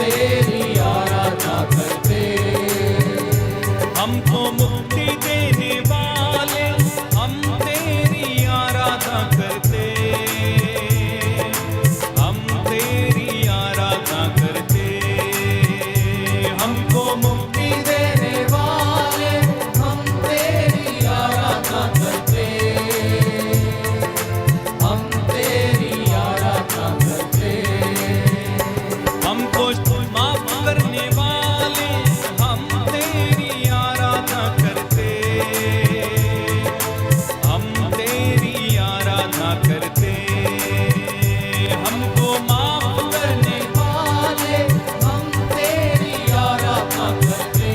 तेरी आराधना करते। हमको मुक्ति देने वाले हम तेरी आराधना करते। हम तेरी आराधना करते। हमको मुक्ति देने वाले हम तेरी आराधना करते। हम तेरी आराधना करते। हमको माफ करने वाले हम तेरी आराधना करते। हम तेरी आराधना करते। हमको माफ करने वाले हम तेरी आराधना करते।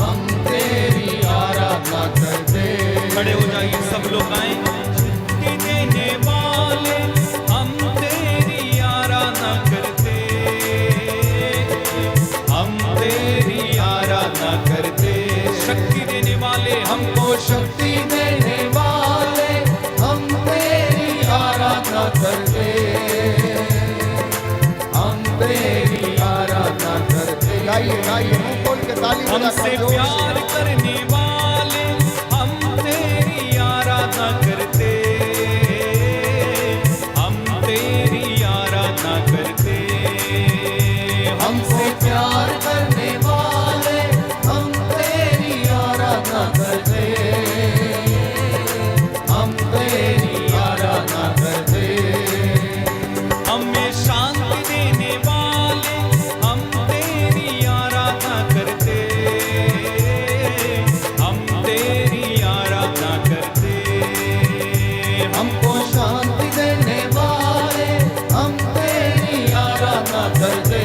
हम तेरी आराधना करते। खड़े हो जाइए सब लोग आए। मुक्ति देने वाले हम तेरी आराधना करते। हम तेरी आराधना करते। शक्ति देने वाले हमको शक्ति देने वाले हम तेरी आराधना करते। हम तेरी आराधना करते। गाइए गाइए मुंह खोल के ताली हमसे प्यार करने वाले हम तेरी आराधना करते। हम तेरी आराधना करते। हमसे प्यार करने वाले हम तेरी आराधना करते। हम तेरी आराधना करते। हमें शांति देने वाले हम तेरी आराधना करते। हम तेरी आराधना करते। हमको शांति देने वाले हम तेरी आराधना करते।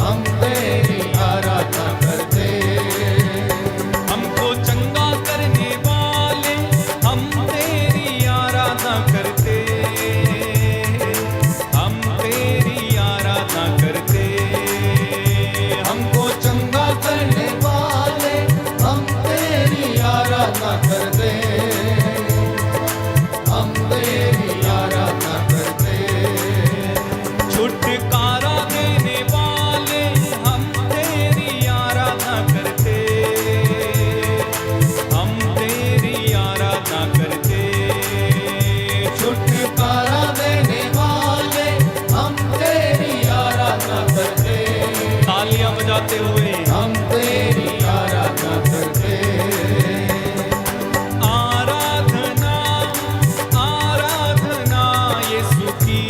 हम तेरी आराधना करते। हमको चंगा करने वाले हम तेरी आराधना करते। हम तेरी आराधना करते। हमको चंगा करने वाले हम तेरी आराधना करते। हम तेरी आराधना करते। छुटकारा देने वाले हम तेरी आराधना करते। हम तेरी आराधना करते। छुटकारा देने वाले हम तेरी आराधना करते। तालियां बजाते हुए हम तेरी आराधना करते। आराधना आराधना यीशु की।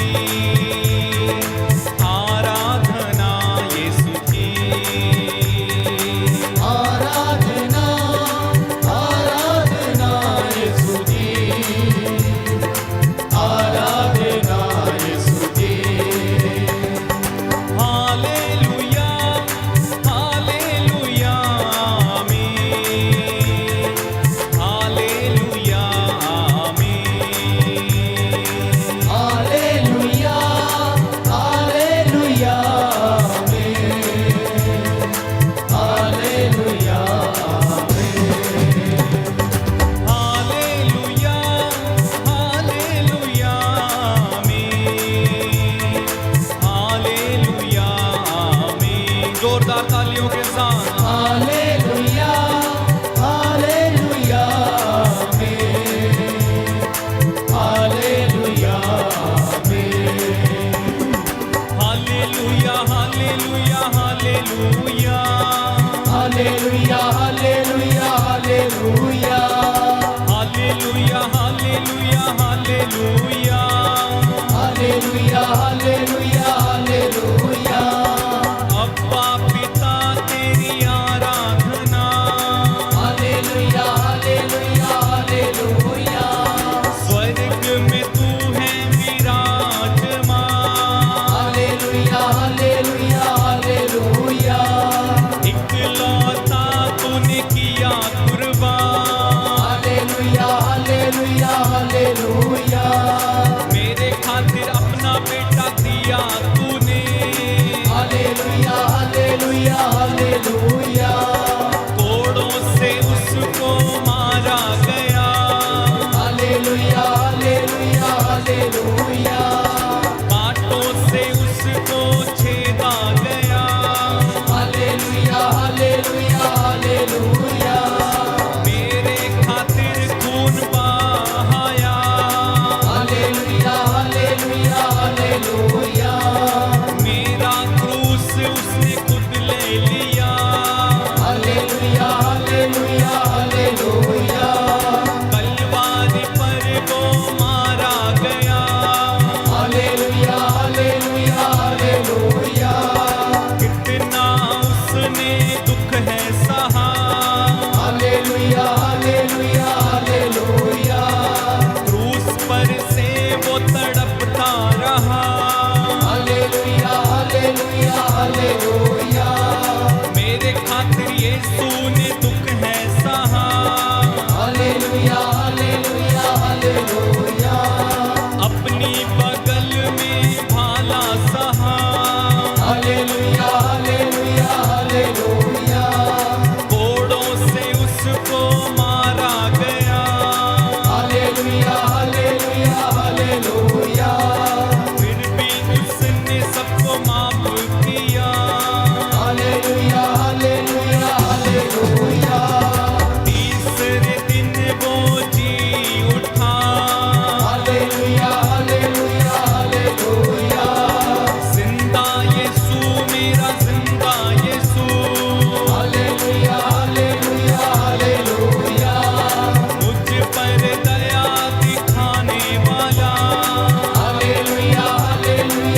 आराधना यीशु की। आराधना आराधना यीशु की। आराधना यीशु की। हालेलुया हालेलुया आमीन। हालेलुया आमीन। हालेलुया हालेलुया आमीन। हालेलुया आमीन। हालेलुया हालेलुया आमीन। हालेलुया आमीन। जोरदार तालियों के साथ हालेलुया हालेलुया आमीन। हालेलुया आमीन। Hallelujah hallelujah hallelujah. Hallelujah hallelujah hallelujah. Hallelujah hallelujah hallelujah. Hallelujah hallelujah hallelujah. अब्बा पिता तेरी आराधना। Hallelujah hallelujah hallelujah. स्वर्ग में तू है विराजमान। Hallelujah hallelujah hallelujah. इकलौता तूने किया कुर्बान। Hallelujah hallelujah hallelujah. मेरे खातिर अपना बेटा दिया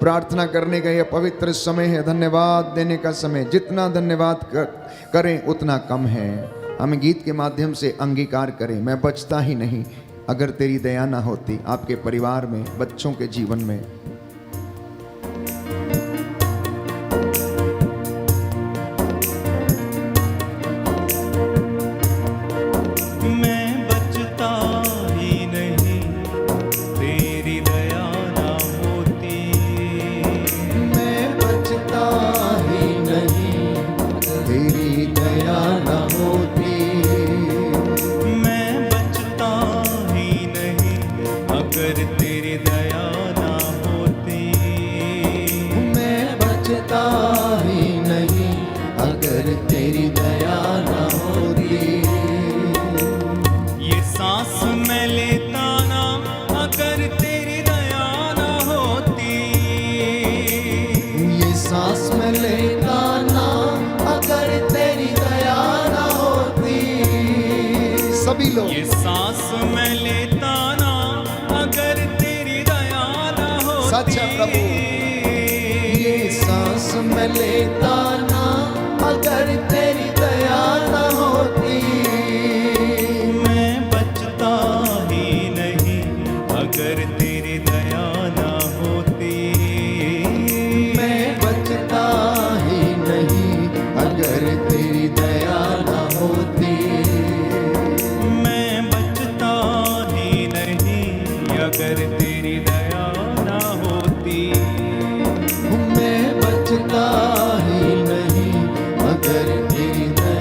प्रार्थना करने का यह पवित्र समय है, धन्यवाद देने का समय। जितना धन्यवाद करें उतना कम है। हम गीत के माध्यम से अंगीकार करें, मैं बचता ही नहीं अगर तेरी दया ना होती। आपके परिवार में, बच्चों के जीवन में ये सांस मैं लेता ना अगर तेरी दया ना होती। सच है प्रभु, ये सांस मैं लेता ना अगर तेरी दया ना होती। मैं बचता ही नहीं अगर तेरी दया ना होती। मैं बचता ही नहीं अगर तेरी दया ना होती। अगर तेरी दया ना होती। मैं बचता ही नहीं अगर तेरी दया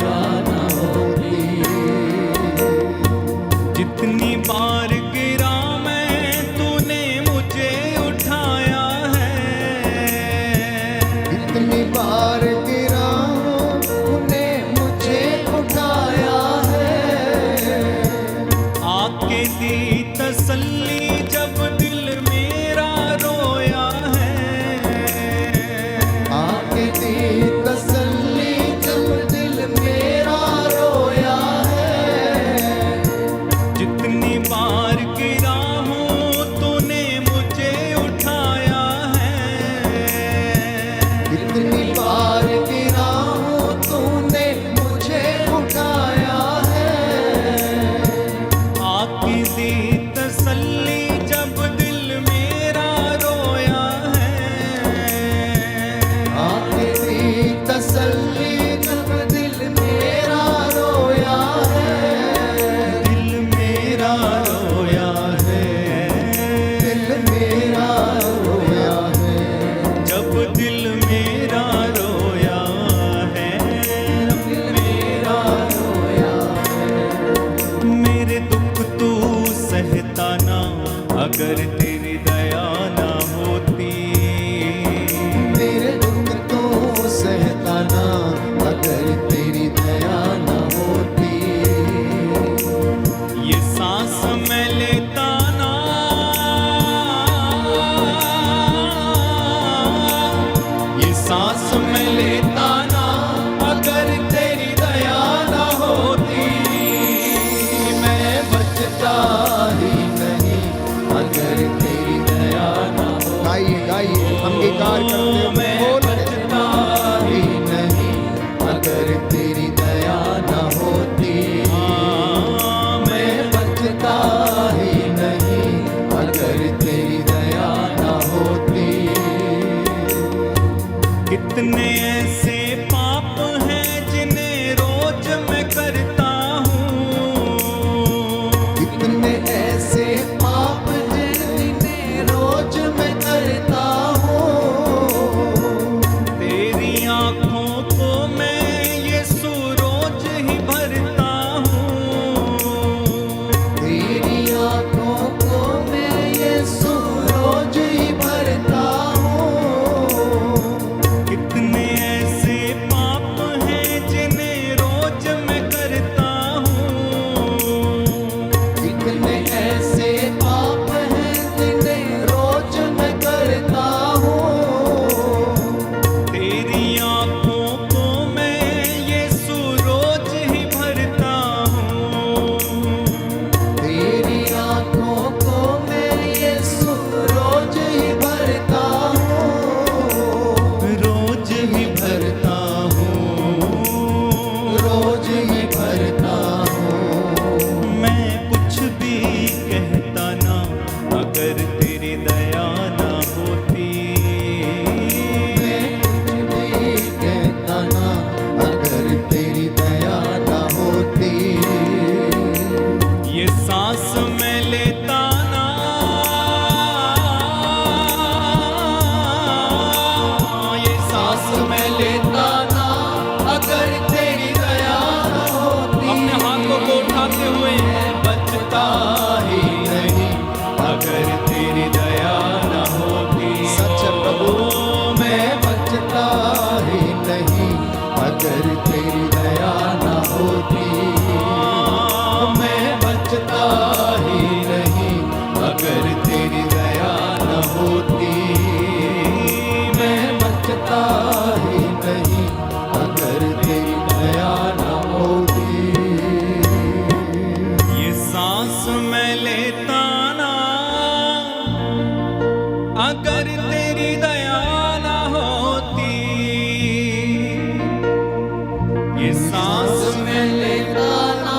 ये सांस मैं लेता ना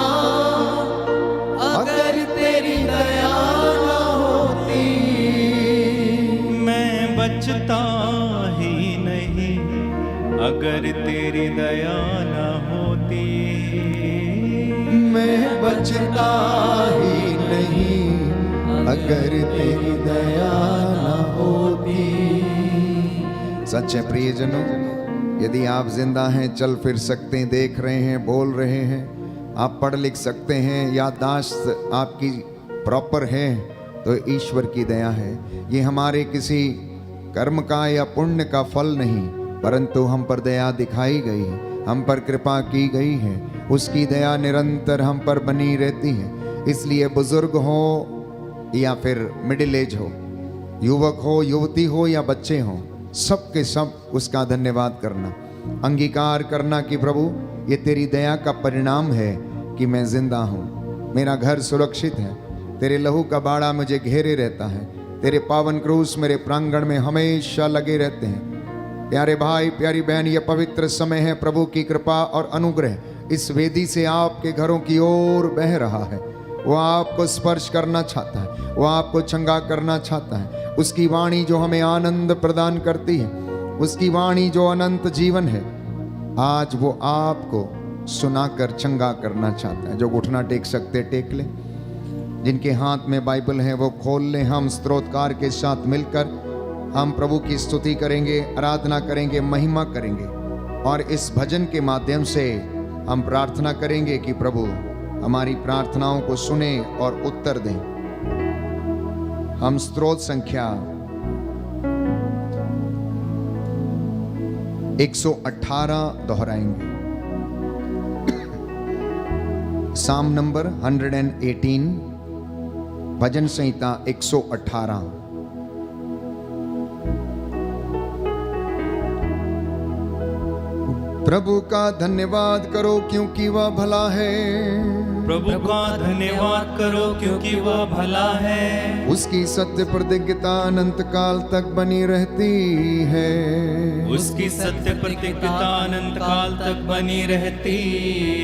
अगर तेरी दया ना होती। मैं बचता ही नहीं अगर तेरी दया न होती। मैं बचता ही नहीं अगर तेरी दया ना होती। सच्चे प्रियजनों, यदि आप जिंदा हैं, चल फिर सकते हैं, देख रहे हैं, बोल रहे हैं, आप पढ़ लिख सकते हैं, याददाश्त आपकी प्रॉपर है, तो ईश्वर की दया है। ये हमारे किसी कर्म का या पुण्य का फल नहीं, परंतु हम पर दया दिखाई गई, हम पर कृपा की गई है। उसकी दया निरंतर हम पर बनी रहती है। इसलिए बुजुर्ग हो या फिर मिडिल एज हो, युवक हो, युवती हो या बच्चे हो, सब के सब उसका धन्यवाद करना, अंगीकार करना कि प्रभु ये तेरी दया का परिणाम है कि मैं जिंदा हूँ, मेरा घर सुरक्षित है, तेरे लहू का बाड़ा मुझे घेरे रहता है, तेरे पावन क्रूस मेरे प्रांगण में हमेशा लगे रहते हैं। प्यारे भाई, प्यारी बहन, ये पवित्र समय है, प्रभु की कृपा और अनुग्रह इस वेदी से आपके घरों की ओर बह रहा है। वो आपको स्पर्श करना चाहता है, वो आपको चंगा करना चाहता है। उसकी वाणी जो हमें आनंद प्रदान करती है, उसकी वाणी जो अनंत जीवन है, आज वो आपको सुनाकर चंगा करना चाहता है। जो घुटना टेक सकते टेक लें, जिनके हाथ में बाइबल है वो खोल लें। हम स्तोत्रकार के साथ मिलकर हम प्रभु की स्तुति करेंगे, आराधना करेंगे, महिमा करेंगे, और इस भजन के माध्यम से हम प्रार्थना करेंगे कि प्रभु हमारी प्रार्थनाओं को सुने और उत्तर दें। हम स्तोत्र संख्या 118 दोहराएंगे। साम नंबर 118, भजन संहिता 118। प्रभु का धन्यवाद करो क्योंकि वह भला है। प्रभु का धन्यवाद करो क्योंकि वह भला है। उसकी सत्य प्रतिज्ञता अनंत काल तक बनी रहती है। उसकी सत्य प्रतिज्ञता अनंत काल तक बनी रहती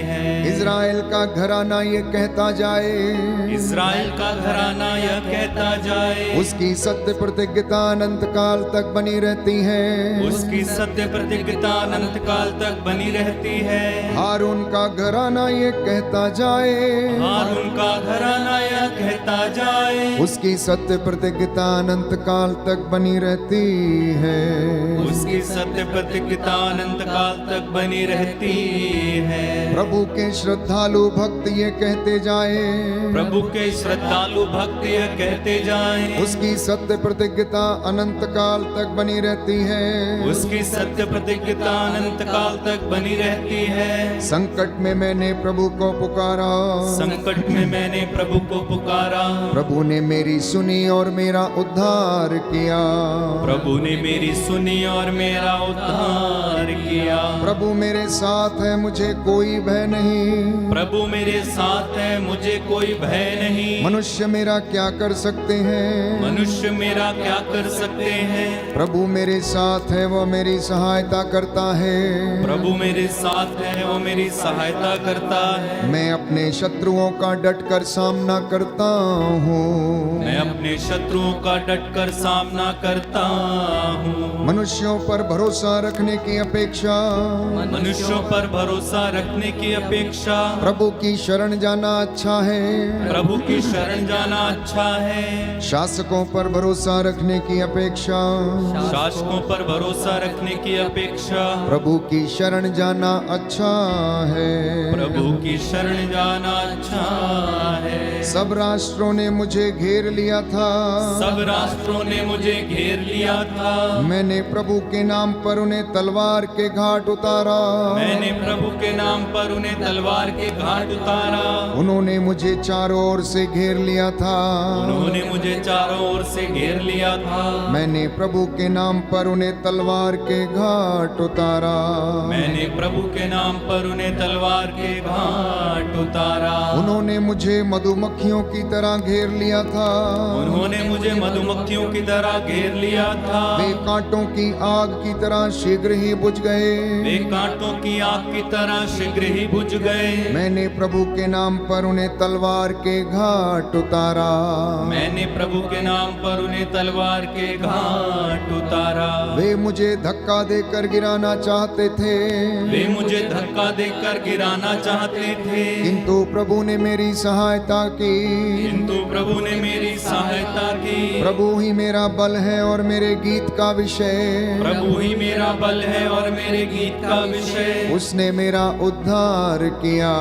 है। इज़राइल का घराना ये कहता जाए, इज़राइल का घराना यह कहता जाए, उसकी सत्य प्रतिज्ञता अनंत काल तक बनी रहती है। उसकी सत्य प्रतिज्ञता अनंत काल तक बनी रहती है। हारून का घराना ये कहता जाए, हारून का घराना यह कहता जाए, उसकी सत्य प्रतिज्ञता अनंत काल तक बनी रहती है। उसकी सत्य प्रतिज्ञता अनंत काल तक बनी रहती है। प्रभु के श्रद्धालु भक्त ये कहते जाए, प्रभु के श्रद्धालु भक्त यह कहते जाएं, उसकी सत्य प्रतिज्ञता अनंत काल तक बनी रहती है। उसकी सत्य प्रतिज्ञता अनंत काल तक बनी रहती है। संकट में मैंने प्रभु को पुकारा, संकट में मैंने प्रभु को पुकारा, प्रभु ने मेरी सुनी और मेरा उद्धार किया। प्रभु ने मेरी सुनी और मेरा उद्धार किया। प्रभु मेरे साथ है, मुझे कोई भय नहीं। प्रभु मेरे साथ है, मुझे कोई भय नहीं। मनुष्य मेरा क्या कर सकते हैं, मनुष्य मेरा क्या कर सकते हैं। प्रभु मेरे साथ है, वो मेरी सहायता करता है। प्रभु मेरे साथ है, वो मेरी सहायता करता है। मैं अपने शत्रुओं का डटकर सामना करता हूँ। मैं अपने शत्रुओं का डटकर सामना करता हूँ। मनुष्यों पर भरोसा रखने की अपेक्षा, मनुष्यों पर भरोसा रखने की अपेक्षा प्रभु की शरण जाना अच्छा है। प्रभु की शरण जाना अच्छा है। शासकों पर भरोसा रखने की अपेक्षा, शासकों पर भरोसा रखने की अपेक्षा प्रभु की शरण जाना अच्छा है। प्रभु की शरण जाना अच्छा है। सब राष्ट्रों ने मुझे घेर लिया था, सब राष्ट्रों ने मुझे घेर लिया था। मैंने प्रभु के नाम पर उन्हें तलवार के घाट उतारा। मैंने प्रभु के नाम पर उन्हें तलवार के घाट उतारा। उन्होंने मुझे चारों ओर से घेर लिया था, उन्होंने मुझे चारों ओर से घेर लिया था। मैंने प्रभु के नाम पर उन्हें तलवार के घाट उतारा। मैंने प्रभु के नाम पर उन्हें तलवार के घाट उतारा। उन्होंने मुझे मधुमक्खी मधुमक्खियों की तरह घेर लिया था। उन्होंने मुझे मधुमक्खियों की तरह घेर लिया था। वे कांटों की आग की तरह शीघ्र ही बुझ गए। वे कांटों की आग की तरह शीघ्र ही बुझ गए। मैंने प्रभु के नाम पर उन्हें तलवार के घाट उतारा। मैंने प्रभु के नाम पर उन्हें तलवार के घाट उतारा। वे मुझे धक्का देकर गिराना चाहते थे, वे मुझे धक्का देकर गिराना चाहते थे, किंतु प्रभु ने मेरी सहायता की। किंतु प्रभु ने मेरी सहायता की। प्रभु ही मेरा बल है और मेरे गीत का विषय। प्रभु ही मेरा बल है और मेरे गीत का विषय। उसने मेरा उद्धार किया।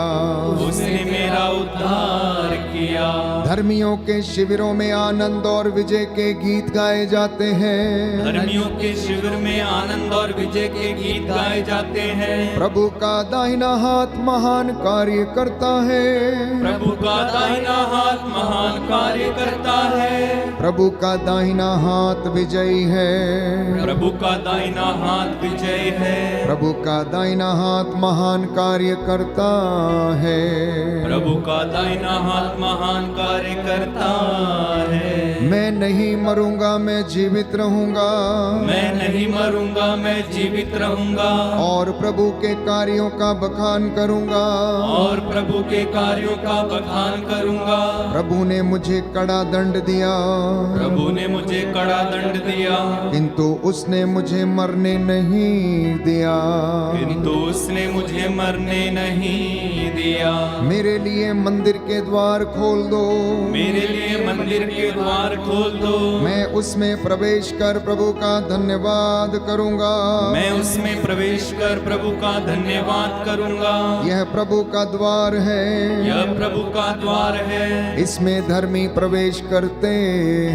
उसने मेरा उद्धार किया। धर्मियों के शिविरों में आनंद और विजय के गीत गाए जाते हैं। धर्मियों के शिविर में आनंद और विजय के गीत गाए जाते हैं। प्रभु का दाहिना हाथ महान कार्य करता है। प्रभु का दाहिना हाथ महान कार्य करता है। प्रभु का दाहिना हाथ विजयी है। प्रभु का दाहिना हाथ विजय है। प्रभु का दाहिना हाथ महान कार्य करता है। प्रभु का दाहिना हाथ महान कार्य करता है। मैं नहीं मरूंगा, मैं जीवित रहूंगा। मैं नहीं मरूंगा, मैं जीवित रहूंगा। और प्रभु के कार्यों का बखान करूंगा। और प्रभु के कार्यों का बखान करूंगा। प्रभु ने मुझे कड़ा दंड दिया। प्रभु ने मुझे कड़ा दंड दिया, किंतु उसने मुझे मरने नहीं दिया। किंतु उसने मुझे मरने नहीं दिया। मेरे लिए मंदिर के द्वार खोल दो। मेरे लिए मंदिर के द्वार खोल दो। मैं उसमें प्रवेश कर प्रभु का धन्यवाद करूंगा। मैं उसमें प्रवेश कर प्रभु का धन्यवाद करूंगा। यह प्रभु का द्वार है। यह प्रभु का द्वार है। इसमें धर्मी प्रवेश करते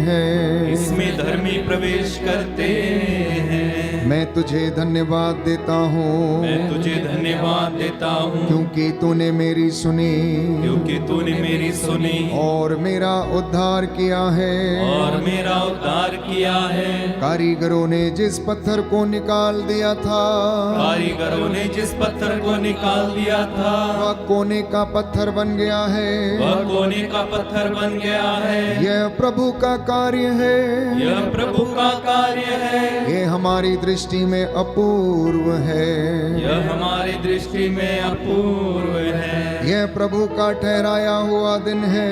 हैं। इसमें धर्मी प्रवेश करते हैं। मैं तुझे धन्यवाद देता हूँ, मैं तुझे धन्यवाद देता हूँ, क्योंकि तूने मेरी सुनी। क्योंकि तूने मेरी सुनी और मेरा उद्धार किया है। और मेरा उद्धार किया है। कारीगरों ने जिस पत्थर को निकाल दिया था, कारीगरों ने जिस पत्थर को निकाल दिया था, वह कोने का पत्थर बन गया है। वह कोने का पत्थर बन गया है। यह प्रभु का कार्य है। यह प्रभु का कार्य है। ये हमारी दृष्टि में अपूर्व है। यह हमारी दृष्टि में अपूर्व है। यह प्रभु का ठहराया हुआ दिन है।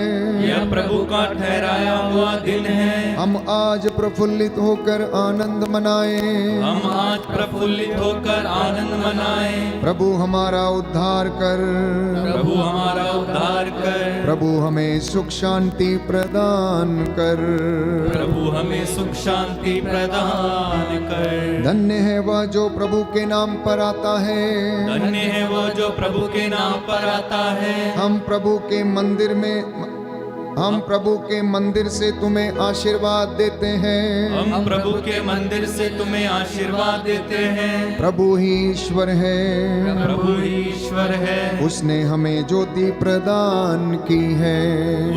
यह प्रभु का ठहराया हुआ दिन है। हम आज प्रफुल्लित होकर आनंद मनाएं। हम आज प्रफुल्लित होकर आनंद मनाएं। प्रभु हमारा उद्धार कर। प्रभु हमारा उद्धार कर। प्रभु हमें सुख शांति प्रदान कर। प्रभु हमें सुख शांति प्रदान कर। धन्य है वह जो प्रभु के नाम पर आता है। धन्य है वो जो प्रभु के नाम पर आता है। हम प्रभु के मंदिर से तुम्हें आशीर्वाद देते हैं। हम प्रभु के मंदिर से तुम्हें आशीर्वाद देते हैं। प्रभु ही ईश्वर है। प्रभु ही ईश्वर है। उसने हमें ज्योति प्रदान की है।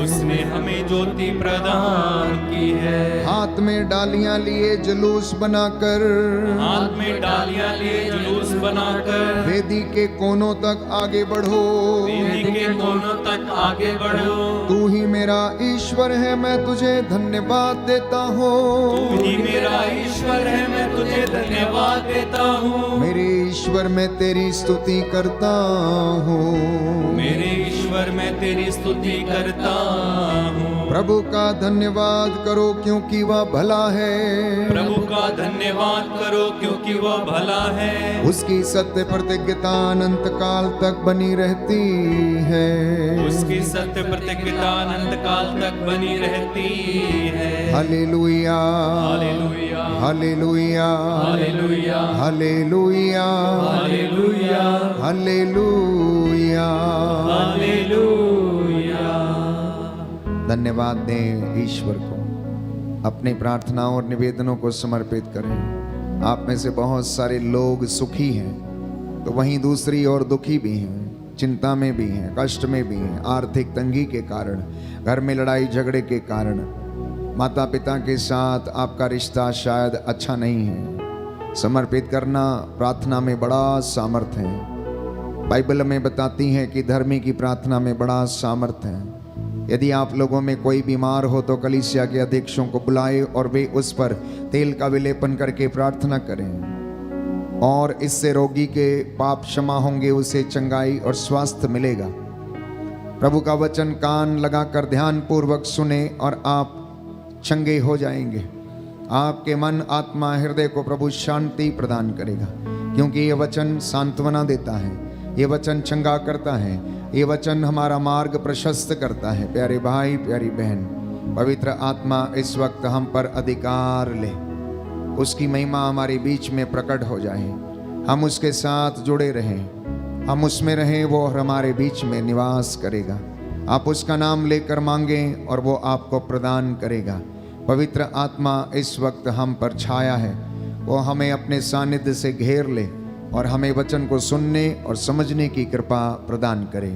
उसने हमें ज्योति प्रदान की है। हाथ में डालियां लिए जुलूस बनाकर, हाथ में डालियां लिए जुलूस बनाकर, वेदी के कोनों तक आगे बढ़ो। वेदी के कोनों तक आगे बढ़ो। तू ही मेरा ईश्वर है, मैं तुझे धन्यवाद देता हूँ। तू ही मेरा ईश्वर है, मैं तुझे धन्यवाद देता हूँ। मेरे ईश्वर मैं तेरी स्तुति करता हूँ। मेरे ईश्वर मैं तेरी स्तुति करता हूँ। प्रभु का धन्यवाद करो क्योंकि वह भला है। प्रभु का धन्यवाद करो क्योंकि वह भला है। उसकी सत्य प्रतिज्ञता अनंत काल तक बनी रहती है। उसकी सत्य प्रतिज्ञता अनंत काल तक बनी रहती है। Hallelujah, hallelujah, hallelujah, hallelujah, hallelujah, hallelujah, hallelujah. Hallelujah. धन्यवाद दें ईश्वर को। अपनी प्रार्थनाओं और निवेदनों को समर्पित करें। आप में से बहुत सारे लोग सुखी हैं तो वहीं दूसरी ओर दुखी भी हैं, चिंता में भी हैं, कष्ट में भी हैं। आर्थिक तंगी के कारण, घर में लड़ाई झगड़े के कारण, माता पिता के साथ आपका रिश्ता शायद अच्छा नहीं है। समर्पित करना प्रार्थना में बड़ा सामर्थ है। बाइबल में बताती है कि धर्मी की प्रार्थना में बड़ा सामर्थ है। यदि आप लोगों में कोई बीमार हो तो कलीसिया के अध्यक्षों को बुलाए और वे उस पर तेल का विलेपन करके प्रार्थना करें, और इससे रोगी के पाप क्षमा होंगे, उसे चंगाई और स्वास्थ्य मिलेगा। प्रभु का वचन कान लगाकर ध्यान पूर्वक सुने और आप चंगे हो जाएंगे। आपके मन, आत्मा, हृदय को प्रभु शांति प्रदान करेगा, क्योंकि ये वचन सांत्वना देता है, ये वचन चंगा करता है, ये वचन हमारा मार्ग प्रशस्त करता है। प्यारे भाई, प्यारी बहन, पवित्र आत्मा इस वक्त हम पर अधिकार ले, उसकी महिमा हमारे बीच में प्रकट हो जाए, हम उसके साथ जुड़े रहें, हम उसमें रहें, वो हमारे बीच में निवास करेगा। आप उसका नाम लेकर मांगें और वो आपको प्रदान करेगा। पवित्र आत्मा इस वक्त हम पर छाया है, वो हमें अपने सानिध्य से घेर ले और हमें वचन को सुनने और समझने की कृपा प्रदान करे।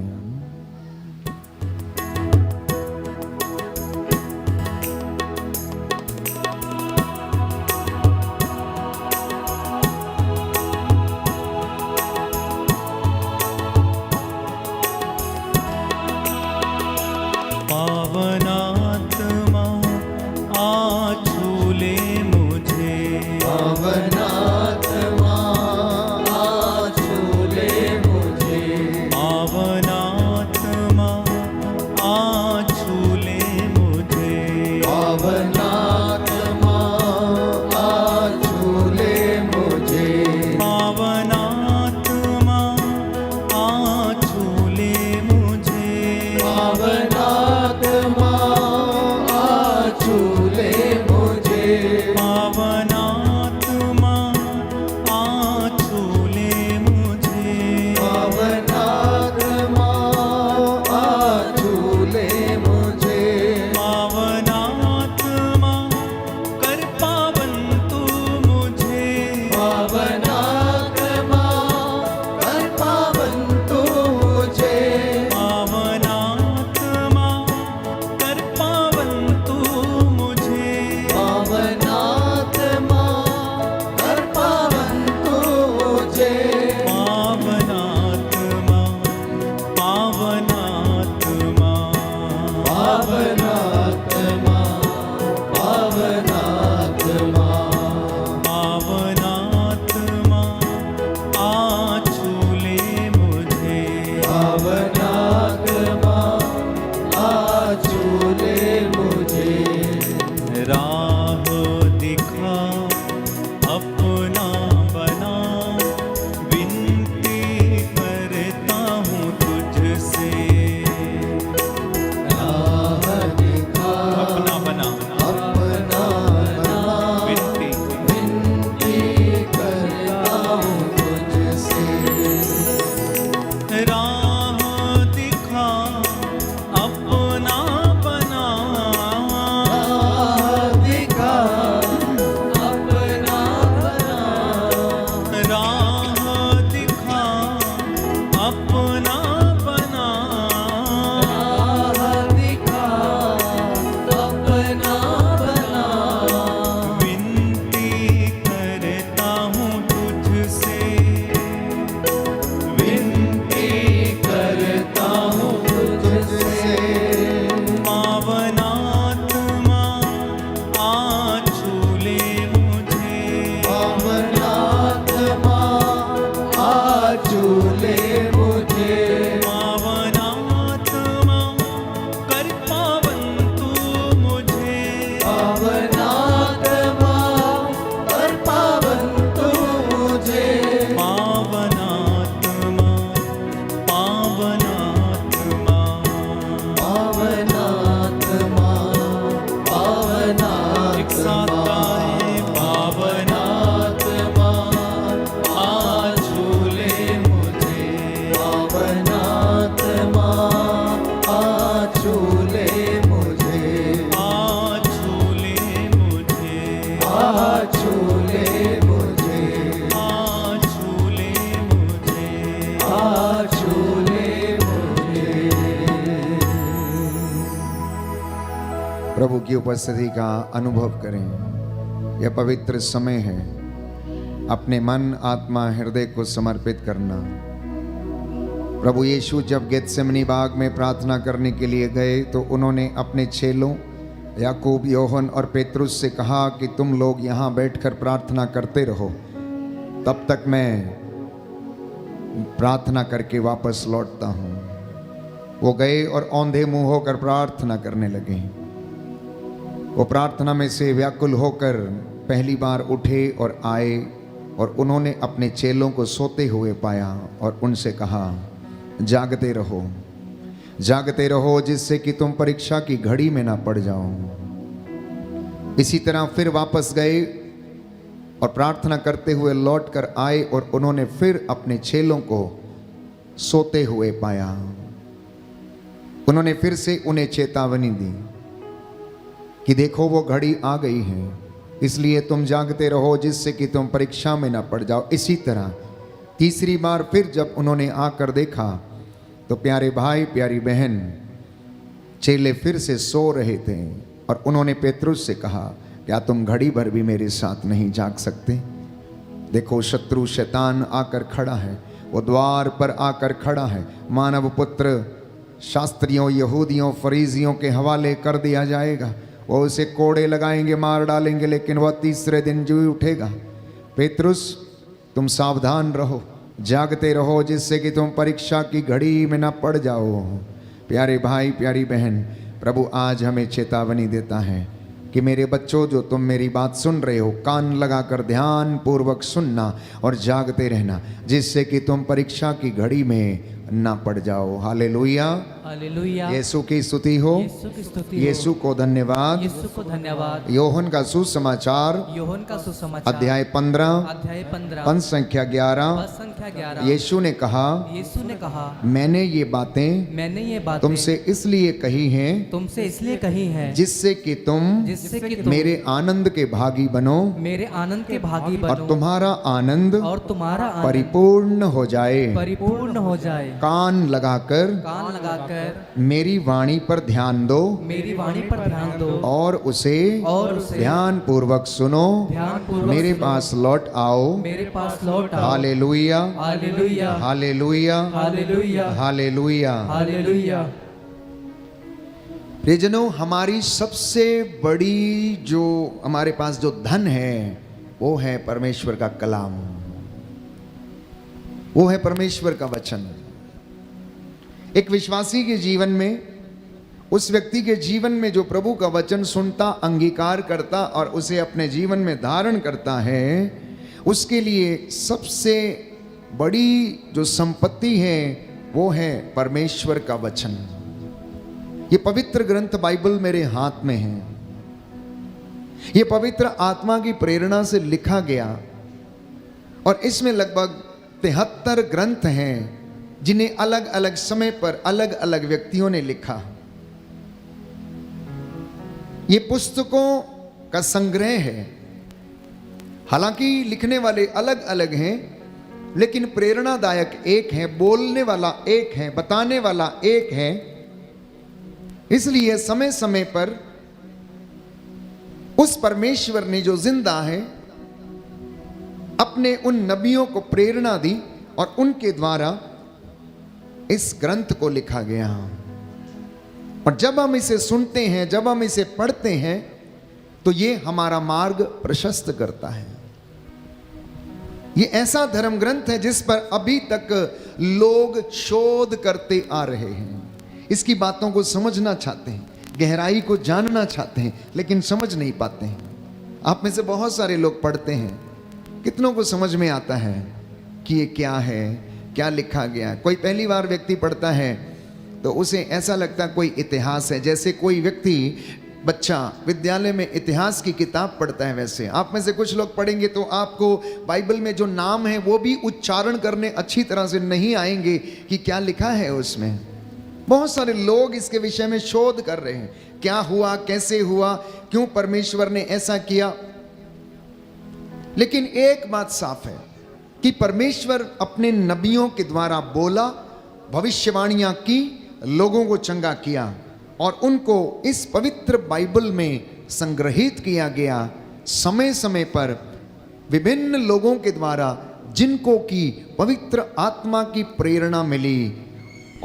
पावनात्मा आ छू ले मुझे, पावनात्मा आ छू ले मुझे, पावनात्मा आ छू ले मुझे, पावनात्मा आ छू ले मुझे, पावनात्मा आ छू ले मुझे, पावनात्मा आ छू ले मुझे, पावनात्मा आ छू ले मुझे, पावनात्मा आ छू ले मुझे, पावनात्मा कर पावन तू मुझे, पावनात्मा कर पावन तू मुझे, पावनात्मा कर पावन तू मुझे, पावनात्मा कर पावन तू मुझे, पावनात्मा, पावनात्मा, पावनात्मा, पावनात्मा, पावनात्मा आ छू ले मुझे, पावनात्मा आ छू ले मुझे, राह दिखा अपना बना, विनती करता हूँ तुझसे, राह दिखा अपना बना, अपना बना, विनती, विनती करता हूँ तुझसे, राह दिखा अपना बना, राह दिखा अपना बना, राह दिखा अपना बना, राह दिखा अपना बना, विनती करता हूँ तुझसे, विनती करता हूँ तुझसे, पावनात्मा आ छू ले मुझे, पावनात्मा आ छू ले मुझे, पावनात्मा कर पावन तू मुझे, पावनात्मा कर पावन तू मुझे, पावनात्मा, पावनात्मा, पावनात्मा, पावनात्मा, एक साथ गाएं, पावनात्मा आ छू ले मुझे, पावनात्मा आ छू ले मुझे, आ छू ले मुझे, आ छू ले मुझे, आ छू ले मुझे, आ छू ले मुझे। प्रभु की उपस्थिति का अनुभव करें। यह पवित्र समय है अपने मन, आत्मा, हृदय को समर्पित करना। प्रभु यीशु जब गेतसेमनी बाग में प्रार्थना करने के लिए गए तो उन्होंने अपने चेलों याकूब, योहन और पेतरुस से कहा कि तुम लोग यहाँ बैठकर प्रार्थना करते रहो, तब तक मैं प्रार्थना करके वापस लौटता हूँ। वो गए और औंधे मुंह होकर प्रार्थना करने लगे। वो प्रार्थना में से व्याकुल होकर पहली बार उठे और आए और उन्होंने अपने चेलों को सोते हुए पाया और उनसे कहा, जागते रहो, जागते रहो, जिससे कि तुम परीक्षा की घड़ी में ना पड़ जाओ। इसी तरह फिर वापस गए और प्रार्थना करते हुए लौट कर आए और उन्होंने फिर अपने चेलों को सोते हुए पाया। उन्होंने फिर से उन्हें चेतावनी दी कि देखो वो घड़ी आ गई है, इसलिए तुम जागते रहो, जिससे कि तुम परीक्षा में ना पड़ जाओ। इसी तरह तीसरी बार फिर जब उन्होंने आकर देखा तो प्यारे भाई, प्यारी बहन, चेले फिर से सो रहे थे और उन्होंने पेतरुस से कहा, क्या तुम घड़ी भर भी मेरे साथ नहीं जाग सकते? देखो शत्रु शैतान आकर खड़ा है, वो द्वार पर आकर खड़ा है। मानव पुत्र शास्त्रियों, यहूदियों, फरीजियों के हवाले कर दिया जाएगा। वो उसे कोड़े लगाएंगे, मार डालेंगे, लेकिन वह तीसरे दिन जी उठेगा। पेतरुस, तुम सावधान रहो, जागते रहो, जिससे कि तुम परीक्षा की घड़ी में ना पड़ जाओ। प्यारे भाई, प्यारी बहन, प्रभु आज हमें चेतावनी देता है कि मेरे बच्चों, जो तुम मेरी बात सुन रहे हो, कान लगाकर ध्यान पूर्वक सुनना और जागते रहना, जिससे कि तुम परीक्षा की घड़ी में ना पड़ जाओ। Hallelujah, hallelujah. यीशु की स्तुति हो, यीशु की स्तुति हो। यीशु को धन्यवाद। यीशु को धन्यवाद। योहन का सुसमाचार, योहन का सुसमाचार, अध्याय 15, अध्याय 15, पद संख्या 11। पद संख्या 11। यीशु ने कहा, यीशु ने कहा, मैंने ये बातें तुमसे इसलिए कही हैं, तुमसे इसलिए कही हैं, जिससे कि तुम मेरे आनंद के भागी बनो, मेरे आनंद के भागी और बनो, तुम्हारा आनंद और तुम्हारा आनंद परिपूर्ण हो जाए। परिपूर्ण हो जाए। कान लगाकर मेरी वाणी पर ध्यान दो, मेरी वाणी पर ध्यान दो, और उसे ध्यान पूर्वक सुनो। मेरे पास लौट आओ, मेरे पास लौट आओ। Hallelujah, hallelujah, hallelujah, hallelujah, hallelujah. Hallelujah. प्रियजनों, हमारी सबसे बड़ी जो हमारे पास जो धन है वो है परमेश्वर का कलाम, वो है परमेश्वर का वचन। एक विश्वासी के जीवन में, उस व्यक्ति के जीवन में जो प्रभु का वचन सुनता, अंगीकार करता और उसे अपने जीवन में धारण करता है, उसके लिए सबसे बड़ी जो संपत्ति है वो है परमेश्वर का वचन। ये पवित्र ग्रंथ बाइबल मेरे हाथ में है। ये पवित्र आत्मा की प्रेरणा से लिखा गया और इसमें लगभग 73 ग्रंथ हैं जिन्हें अलग अलग समय पर अलग अलग व्यक्तियों ने लिखा। ये पुस्तकों का संग्रह है। हालांकि लिखने वाले अलग अलग हैं, लेकिन प्रेरणादायक एक है, बोलने वाला एक है, बताने वाला एक है। इसलिए समय समय पर उस परमेश्वर ने जो जिंदा है, अपने उन नबियों को प्रेरणा दी और उनके द्वारा इस ग्रंथ को लिखा गया। और जब हम इसे सुनते हैं, जब हम इसे पढ़ते हैं, तो ये हमारा मार्ग प्रशस्त करता है। ये ऐसा धर्म ग्रंथ है जिस पर अभी तक लोग शोध करते आ रहे हैं। इसकी बातों को समझना चाहते हैं, गहराई को जानना चाहते हैं, लेकिन समझ नहीं पाते हैं। आप में से बहुत सारे लोग पढ़ते हैं, कितनों को समझ में आता है कि ये क्या है, क्या लिखा गया। कोई पहली बार व्यक्ति पढ़ता है तो उसे ऐसा लगता है कोई इतिहास है। जैसे कोई व्यक्ति, बच्चा विद्यालय में इतिहास की किताब पढ़ता है, वैसे आप में से कुछ लोग पढ़ेंगे तो आपको बाइबल में जो नाम है वो भी उच्चारण करने अच्छी तरह से नहीं आएंगे कि क्या लिखा है उसमें। बहुत सारे लोग इसके विषय में शोध कर रहे हैं, क्या हुआ, कैसे हुआ, क्यों परमेश्वर ने ऐसा किया। लेकिन एक बात साफ है कि परमेश्वर अपने नबियों के द्वारा बोला, भविष्यवाणियां की, लोगों को चंगा किया और उनको इस पवित्र बाइबल में संग्रहित किया गया। समय समय पर विभिन्न लोगों के द्वारा जिनको की पवित्र आत्मा की प्रेरणा मिली,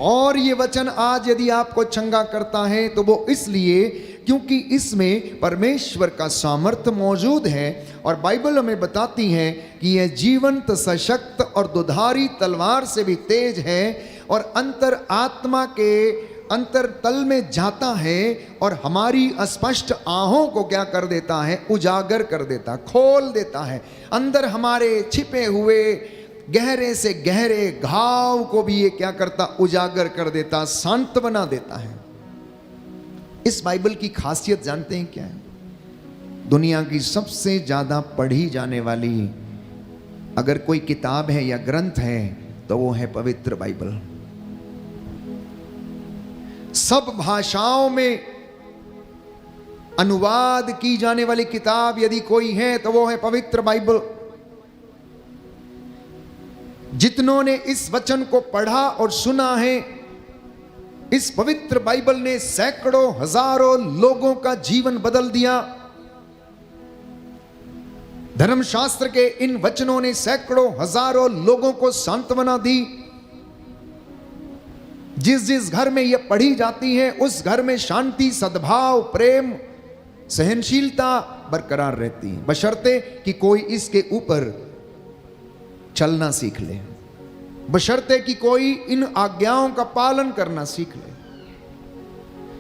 और ये वचन आज यदि आपको चंगा करता है तो वो इसलिए क्योंकि इसमें परमेश्वर का सामर्थ्य मौजूद है। और बाइबल हमें बताती है कि यह जीवंत, सशक्त और दुधारी तलवार से भी तेज है और अंतर आत्मा के अंतर तल में जाता है और हमारी अस्पष्ट आहों को क्या कर देता है, उजागर कर देता, खोल देता है। अंदर हमारे छिपे हुए गहरे से गहरे घाव को भी ये क्या करता, उजागर कर देता, शांत बना देता है। इस बाइबल की खासियत जानते हैं क्या है? दुनिया की सबसे ज्यादा पढ़ी जाने वाली अगर कोई किताब है या ग्रंथ है तो वो है पवित्र बाइबल। सब भाषाओं में अनुवाद की जाने वाली किताब यदि कोई है तो वो है पवित्र बाइबल। जितनों ने इस वचन को पढ़ा और सुना है, इस पवित्र बाइबल ने सैकड़ों हजारों लोगों का जीवन बदल दिया। धर्मशास्त्र के इन वचनों ने सैकड़ों हजारों लोगों को सांत्वना दी। जिस जिस घर में यह पढ़ी जाती है उस घर में शांति, सद्भाव, प्रेम, सहनशीलता बरकरार रहती है, बशर्ते कि कोई इसके ऊपर चलना सीख ले, बशर्ते कि कोई इन आज्ञाओं का पालन करना सीख ले।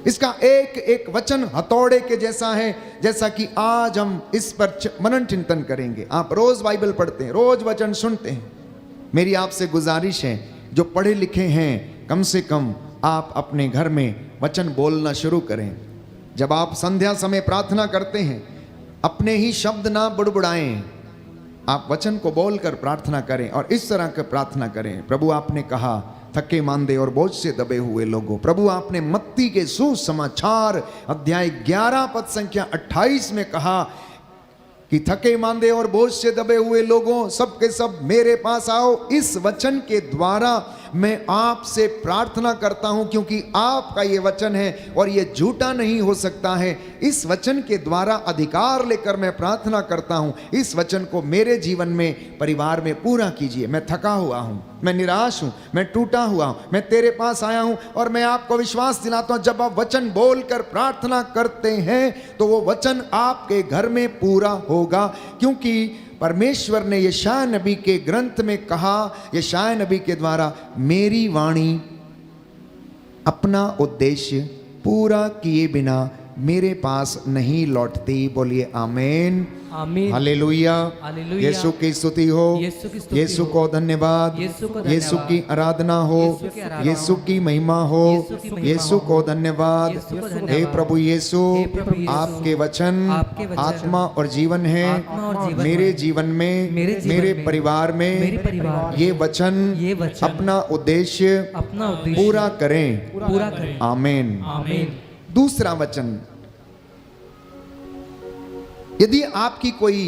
इसका एक एक वचन हथौड़े के जैसा है, जैसा कि आज हम इस पर मनन चिंतन करेंगे। आप रोज बाइबल पढ़ते हैं, रोज वचन सुनते हैं। मेरी आपसे गुजारिश है, जो पढ़े लिखे हैं कम से कम आप अपने घर में वचन बोलना शुरू करें। जब आप संध्या समय प्रार्थना करते हैं, अपने ही शब्द ना बुड़बुड़ाएं, आप वचन को बोलकर प्रार्थना करें और इस तरह की प्रार्थना करें। प्रभु आपने कहा, थके मांदे और बोझ से दबे हुए लोगों। प्रभु आपने मत्ती के सुसमाचार अध्याय 11 पद संख्या 28 में कहा कि थके मांदे और बोझ से दबे हुए लोगों, सब के सब मेरे पास आओ। इस वचन के द्वारा मैं आपसे प्रार्थना करता हूं, क्योंकि आपका ये वचन है और ये झूठा नहीं हो सकता है। इस वचन के द्वारा अधिकार लेकर मैं प्रार्थना करता हूं, इस वचन को मेरे जीवन में, परिवार में पूरा कीजिए। मैं थका हुआ हूं, मैं निराश हूं, मैं टूटा हुआ हूं, मैं तेरे पास आया हूं और मैं आपको विश्वास दिलाता हूं, जब आप वचन बोलकर प्रार्थना करते हैं तो वो वचन आपके घर में पूरा होगा। क्योंकि परमेश्वर ने यशायाह नबी के ग्रंथ में कहा, यशायाह नबी के द्वारा, मेरी वाणी अपना उद्देश्य पूरा किए बिना मेरे पास नहीं लौटती। बोलिए आमीन, आमीन, हालेलुया। हालेलुया। यीशु की स्तुति हो, यीशु की स्तुति यीशु हो, को धन्यवाद, यीशु को धन्यवाद, यीशु की आराधना हो, यीशु की आराधना यीशु की महिमा हो, यीशु की महिमा यीशु हो, को धन्यवाद। यीशु को धन्यवाद। हे प्रभु यीशु, हे प्रभु यीशु, आपके वचन आपके वचन आत्मा और जीवन है। आत्मा और जीवन मेरे है। जीवन में, मेरे जीवन मेरे में, परिवार मेरे में परिवार में ये वचन ये वचन अपना उद्देश्य अपना उद्देश्य पूरा करें। पूरा करें। आमीन। आमीन। दूसरा वचन, यदि आपकी कोई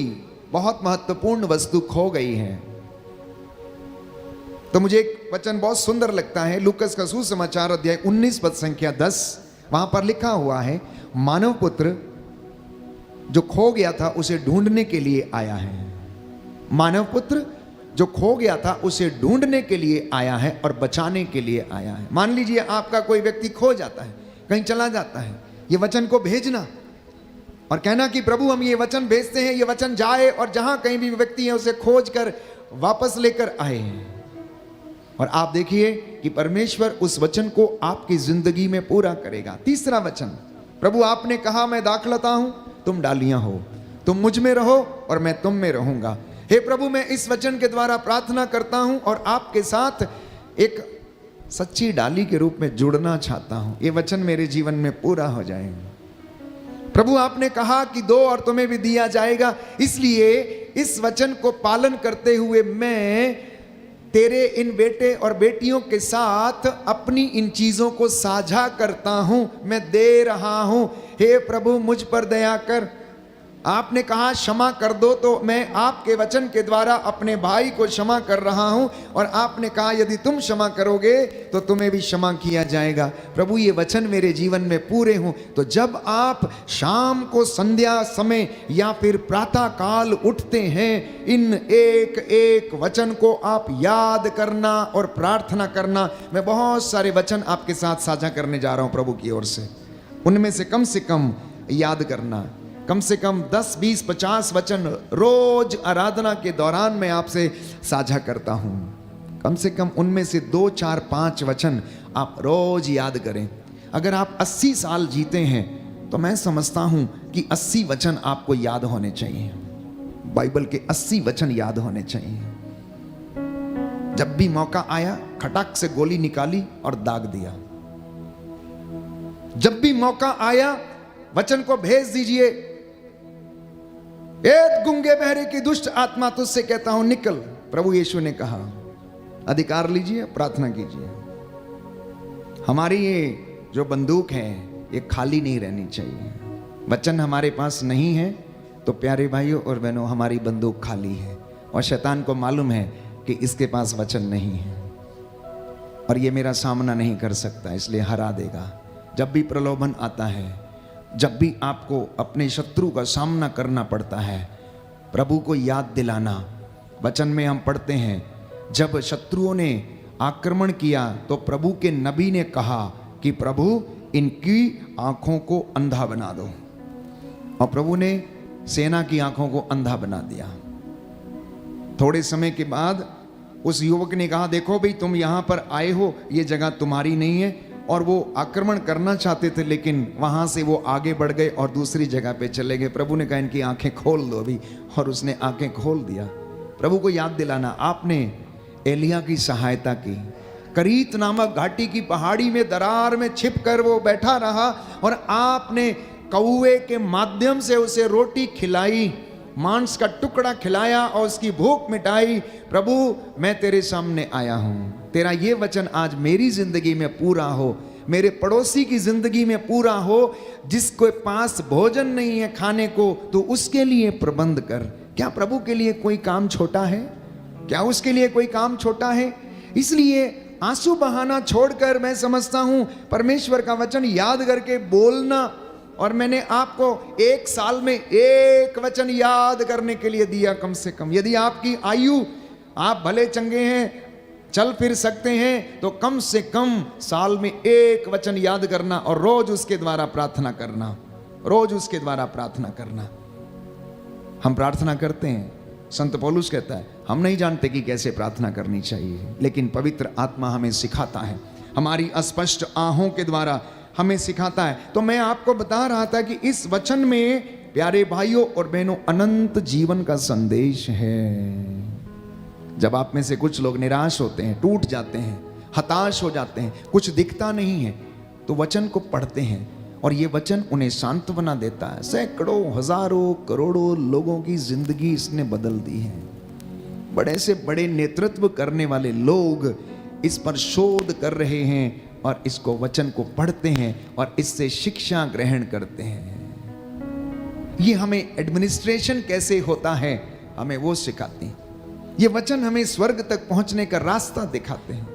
बहुत महत्वपूर्ण वस्तु खो गई है तो मुझे एक वचन बहुत सुंदर लगता है, लूकस का सुसमाचार अध्याय 19 पद संख्या 10। वहां पर लिखा हुआ है, मानव पुत्र जो खो गया था उसे ढूंढने के लिए आया है। मानव पुत्र जो खो गया था उसे ढूंढने के लिए आया है और बचाने के लिए आया है। मान लीजिए आपका कोई व्यक्ति खो जाता है, कहीं चला जाता है, ये वचन को भेजना और कहना कि प्रभु हम ये वचन भेजते हैं, ये वचन जाए और जहां कहीं भी व्यक्ति है उसे खोज कर वापस लेकर आए। और आप देखिए कि परमेश्वर उस वचन को आपकी जिंदगी में पूरा करेगा। तीसरा वचन, प्रभु आपने कहा मैं दाखलता हूं, तुम डालियां हो, तुम मुझ में रहो और मैं तुम में रहूंगा। हे प्रभु, मैं इस वचन के द्वारा प्रार्थना करता हूं और आपके साथ एक सच्ची डाली के रूप में जुड़ना चाहता हूं। ये वचन मेरे जीवन में पूरा हो जाए। प्रभु आपने कहा कि दो और तुम्हें भी दिया जाएगा, इसलिए इस वचन को पालन करते हुए मैं तेरे इन बेटे और बेटियों के साथ अपनी इन चीजों को साझा करता हूं, मैं दे रहा हूं। हे प्रभु मुझ पर दया कर, आपने कहा क्षमा कर दो, तो मैं आपके वचन के द्वारा अपने भाई को क्षमा कर रहा हूं। और आपने कहा यदि तुम क्षमा करोगे तो तुम्हें भी क्षमा किया जाएगा। प्रभु ये वचन मेरे जीवन में पूरे हों। तो जब आप शाम को संध्या समय या फिर प्रातः काल उठते हैं, इन एक एक वचन को आप याद करना और प्रार्थना करना। मैं बहुत सारे वचन आपके साथ साझा करने जा रहा हूं प्रभु की ओर से। उनमें से कम याद करना, कम से कम 10, 20, 50 वचन रोज आराधना के दौरान मैं आपसे साझा करता हूं। कम से कम उनमें से 2, 4, 5 वचन आप रोज याद करें। अगर आप 80 साल जीते हैं तो मैं समझता हूं कि 80 वचन आपको याद होने चाहिए। बाइबल के 80 वचन याद होने चाहिए। जब भी मौका आया खटाक से गोली निकाली और दाग दिया। जब भी मौका आया वचन को भेज दीजिए। ए गूंगे बहरे की दुष्ट आत्मा, तुझसे कहता हूं निकल। प्रभु यीशु ने कहा अधिकार लीजिए, प्रार्थना कीजिए। हमारी ये जो बंदूक है ये खाली नहीं रहनी चाहिए। वचन हमारे पास नहीं है तो प्यारे भाइयों और बहनों, हमारी बंदूक खाली है और शैतान को मालूम है कि इसके पास वचन नहीं है और ये मेरा सामना नहीं कर सकता, इसलिए हरा देगा। जब भी प्रलोभन आता है, जब भी आपको अपने शत्रु का सामना करना पड़ता है, प्रभु को याद दिलाना। वचन में हम पढ़ते हैं जब शत्रुओं ने आक्रमण किया तो प्रभु के नबी ने कहा कि प्रभु इनकी आंखों को अंधा बना दो, और प्रभु ने सेना की आंखों को अंधा बना दिया। थोड़े समय के बाद उस युवक ने कहा देखो भाई तुम यहां पर आए हो, ये जगह तुम्हारी नहीं है। और वो आक्रमण करना चाहते थे लेकिन वहां से वो आगे बढ़ गए और दूसरी जगह पे चले गए। प्रभु ने कहा इनकी आंखें खोल दो अभी, और उसने आंखें खोल दिया। प्रभु को याद दिलाना। आपने एलिया की सहायता की। करीत नामक घाटी की पहाड़ी में दरार में छिप कर वो बैठा रहा और आपने कौवे के माध्यम से उसे रोटी खिलाई, मांस का टुकड़ा खिलाया और उसकी भूख मिटाई। प्रभु मैं तेरे सामने आया हूं, तेरा ये वचन आज मेरी जिंदगी में पूरा हो, मेरे पड़ोसी की जिंदगी में पूरा हो। जिसके पास भोजन नहीं है खाने को तो उसके लिए प्रबंध कर। क्या प्रभु के लिए कोई काम छोटा है? क्या उसके लिए कोई काम छोटा है? इसलिए आंसू बहाना छोड़कर मैं समझता हूं परमेश्वर का वचन याद करके बोलना। और मैंने आपको 1 साल में 1 वचन याद करने के लिए दिया कम से कम। यदि आपकी आयु, आप भले चंगे हैं, चल फिर सकते हैं, तो कम से कम साल में 1 वचन याद करना और रोज उसके द्वारा प्रार्थना करना। रोज उसके द्वारा प्रार्थना करना। हम प्रार्थना करते हैं, संत पौलुस कहता है हम नहीं जानते कि कैसे प्रार्थना करनी चाहिए, लेकिन पवित्र आत्मा हमें सिखाता है, हमारी अस्पष्ट आहों के द्वारा हमें सिखाता है। तो मैं आपको बता रहा था कि इस वचन में प्यारे भाइयों और बहनों अनंत जीवन का संदेश है। जब आप में से कुछ लोग निराश होते हैं, टूट जाते हैं, हताश हो जाते हैं, कुछ दिखता नहीं है, तो वचन को पढ़ते हैं और ये वचन उन्हें सांत्वना देता है। सैकड़ों, हजारों, करोड़ों लोगों की जिंदगी इसने बदल दी है। बड़े से बड़े नेतृत्व करने वाले लोग इस पर शोध कर रहे हैं और इसको वचन को पढ़ते हैं और इससे शिक्षा ग्रहण करते हैं। ये हमें एडमिनिस्ट्रेशन कैसे होता है हमें वो सिखाते हैं। ये वचन हमें स्वर्ग तक पहुंचने का रास्ता दिखाते हैं।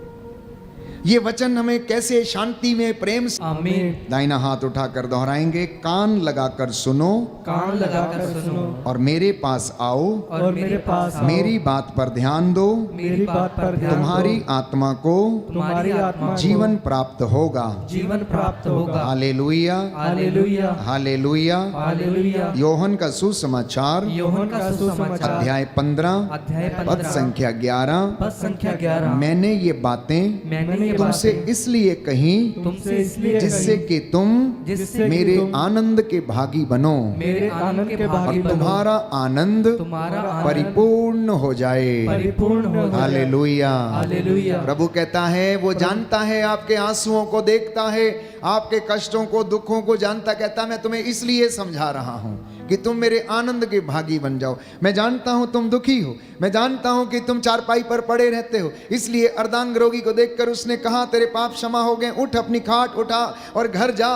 ये वचन हमें कैसे शांति में, प्रेम से, आमीन। दाहिना हाथ उठाकर दोहराएंगे, कान लगाकर सुनो, कान लगाकर सुनो और मेरे पास आओ, और मेरे पास आओ। मेरी बात पर ध्यान दो, मेरी बात पर ध्यान तुम्हारी दो। आत्मा को तुम्हारी आत्मा को जीवन प्राप्त होगा। जीवन प्राप्त होगा। Hallelujah, hallelujah, hallelujah. Hallelujah. Yohan का सुसमाचार यूहन्ना का सुसमाचार अध्याय 15 अध्याय पद 15 संख्या 11। पद संख्या 11। मैंने ये बातें मैंने ये तुमसे बातें इसलिए कही तुमसे इसलिए जिससे कही, कि तुम जिससे कि मेरे तुम आनंद के भागी बनो मेरे आनंद के और भागी बनो। तुम्हारा आनंद तुम्हारा आनंद परिपूर्ण हो जाए। परिपूर्ण हो जाए। हालेलुया। हालेलुया। प्रभु कहता है वो जानता है आपके आंसुओं को, देखता है आपके कष्टों को, दुखों को जानता। कहता मैं तुम्हें इसलिए समझा रहा हूं कि तुम मेरे आनंद के भागी बन जाओ। मैं जानता हूं तुम दुखी हो, मैं जानता हूं कि तुम चारपाई पर पड़े रहते हो। इसलिए अर्धांग रोगी को देखकर उसने कहा तेरे पाप क्षमा हो गए, उठ अपनी खाट उठा और घर जा।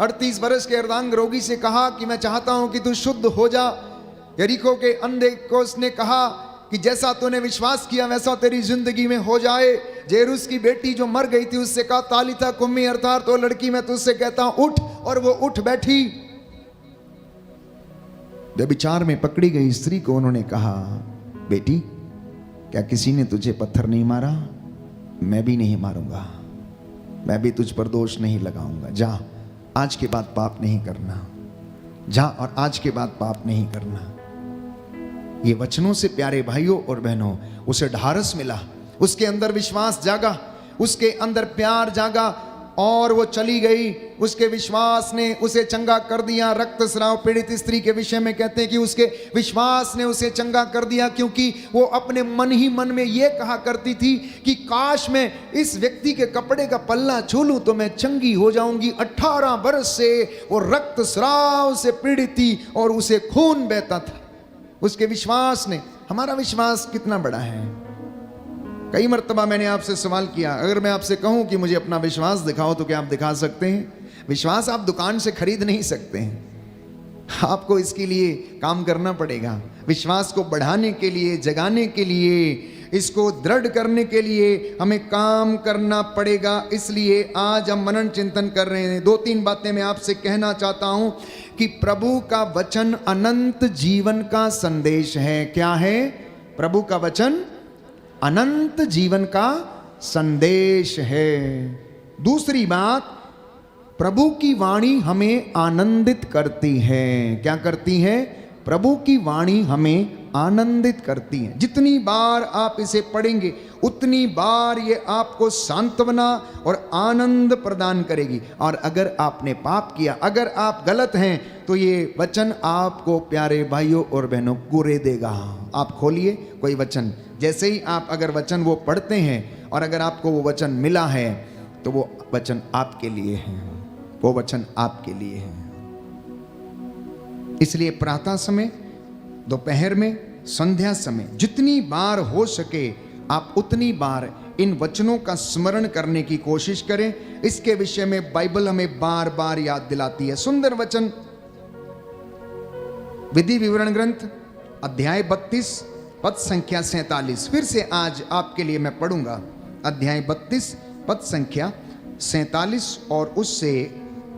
38 वर्ष के अर्धांग रोगी से कहा कि मैं चाहता हूं कि तू शुद्ध हो जा। यरीको के अंधे को उसने कहा कि जैसा तूने विश्वास किया वैसा तेरी जिंदगी में हो जाए। जेरुस की बेटी जो मर गई थी उससे कहा तालिता कुम्मी, अर्थात तो लड़की मैं तुझसे कहता हूं उठ, और वो उठ बैठी। व्यभिचार में पकड़ी गई स्त्री को उन्होंने कहा बेटी क्या किसी ने तुझे पत्थर नहीं मारा? मैं भी नहीं मारूंगा, मैं भी तुझ पर दोष नहीं लगाऊंगा। जा आज के बाद पाप नहीं करना, जा और आज के बाद पाप नहीं करना। ये वचनों से प्यारे भाइयों और बहनों उसे ढारस मिला, उसके अंदर विश्वास जागा, उसके अंदर प्यार जागा और वो चली गई। उसके विश्वास ने उसे चंगा कर दिया। रक्तस्राव पीड़ित स्त्री के विषय में कहते हैं कि उसके विश्वास ने उसे चंगा कर दिया, क्योंकि वो अपने मन ही मन में ये कहा करती थी कि काश मैं इस व्यक्ति के कपड़े का पल्ला छू लूं तो मैं चंगी हो जाऊंगी। 18 वर्ष से वो रक्तस्राव से पीड़ित थी और उसे खून बहता था। उसके विश्वास ने, हमारा विश्वास कितना बड़ा है? कई मर्तबा मैंने आपसे सवाल किया, अगर मैं आपसे कहूं कि मुझे अपना विश्वास दिखाओ तो क्या आप दिखा सकते हैं? विश्वास आप दुकान से खरीद नहीं सकते हैं, आपको इसके लिए काम करना पड़ेगा। विश्वास को बढ़ाने के लिए, जगाने के लिए, इसको दृढ़ करने के लिए हमें काम करना पड़ेगा। इसलिए आज हम मनन चिंतन कर रहे हैं। 2-3 बातें मैं आपसे कहना चाहता हूं कि प्रभु का वचन अनंत जीवन का संदेश है। क्या है? प्रभु का वचन अनंत जीवन का संदेश है। दूसरी बात, प्रभु की वाणी हमें आनंदित करती है। क्या करती है? प्रभु की वाणी हमें आनंदित करती है। जितनी बार आप इसे पढ़ेंगे उतनी बार ये आपको सांत्वना और आनंद प्रदान करेगी। और अगर आपने पाप किया, अगर आप गलत हैं, तो ये वचन आपको प्यारे भाइयों और बहनों कुरे देगा। आप खोलिए कोई वचन, जैसे ही आप अगर वचन वो पढ़ते हैं और अगर आपको वो वचन मिला है तो वो वचन आपके लिए है, वो वचन आपके लिए है। इसलिए प्रातः समय, दोपहर में, संध्या समय, जितनी बार हो सके आप उतनी बार इन वचनों का स्मरण करने की कोशिश करें। इसके विषय में बाइबल हमें बार बार याद दिलाती है। सुंदर वचन, विधि विवरण ग्रंथ अध्याय 32 पद संख्या 47। फिर से आज आपके लिए मैं पढ़ूंगा अध्याय 32 पद संख्या 47 और उससे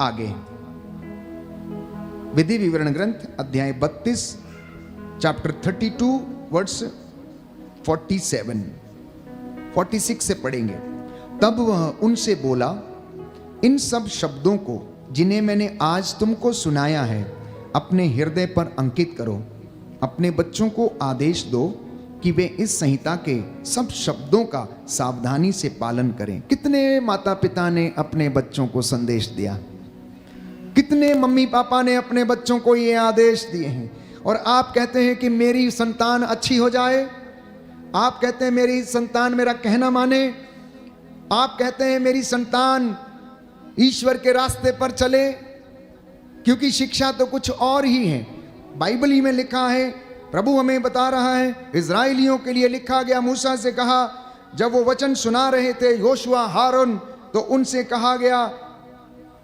आगे। विधि विवरण ग्रंथ अध्याय 32 चैप्टर 32 वर्स 47, 46 से पढ़ेंगे। तब वह उनसे बोला, इन सब शब्दों को जिन्हें मैंने आज तुमको सुनाया है अपने हृदय पर अंकित करो। अपने बच्चों को आदेश दो कि वे इस संहिता के सब शब्दों का सावधानी से पालन करें। कितने माता पिता ने अपने बच्चों को संदेश दिया, कितने मम्मी पापा ने अपने बच्चों को ये आदेश दिए हैं। और आप कहते हैं कि मेरी संतान अच्छी हो जाए, आप कहते हैं मेरी संतान मेरा कहना माने, आप कहते हैं मेरी संतान ईश्वर के रास्ते पर चले, क्योंकि शिक्षा तो कुछ और ही है। बाइबल ही में लिखा है, प्रभु हमें बता रहा है, इजराइलियों के लिए लिखा गया। मूसा से कहा, जब वो वचन सुना रहे थे योशुआ हारून, तो उनसे कहा गया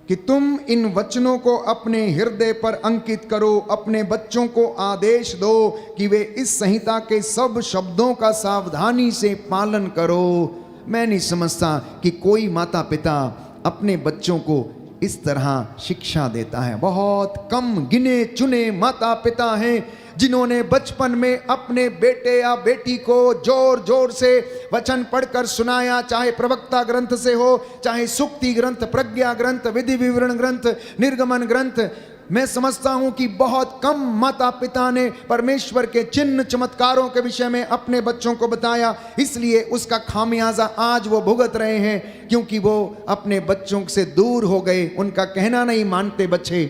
कि तुम इन वचनों को अपने हृदय पर अंकित करो, अपने बच्चों को आदेश दो कि वे इस संहिता के सब शब्दों का सावधानी से पालन करो। मैं नहीं समझता कि कोई माता पिता अपने बच्चों को इस तरह शिक्षा देता है। बहुत कम गिने चुने माता पिता हैं जिन्होंने बचपन में अपने बेटे या बेटी को जोर जोर से वचन पढ़कर सुनाया, चाहे प्रवक्ता ग्रंथ से हो, चाहे सुक्ति ग्रंथ, प्रज्ञा ग्रंथ, विधि विवरण ग्रंथ, निर्गमन ग्रंथ। मैं समझता हूं कि बहुत कम माता पिता ने परमेश्वर के चिन्ह चमत्कारों के विषय में अपने बच्चों को बताया। इसलिए उसका खामियाजा आज वो भुगत रहे हैं, क्योंकि वो अपने बच्चों से दूर हो गए, उनका कहना नहीं मानते बच्चे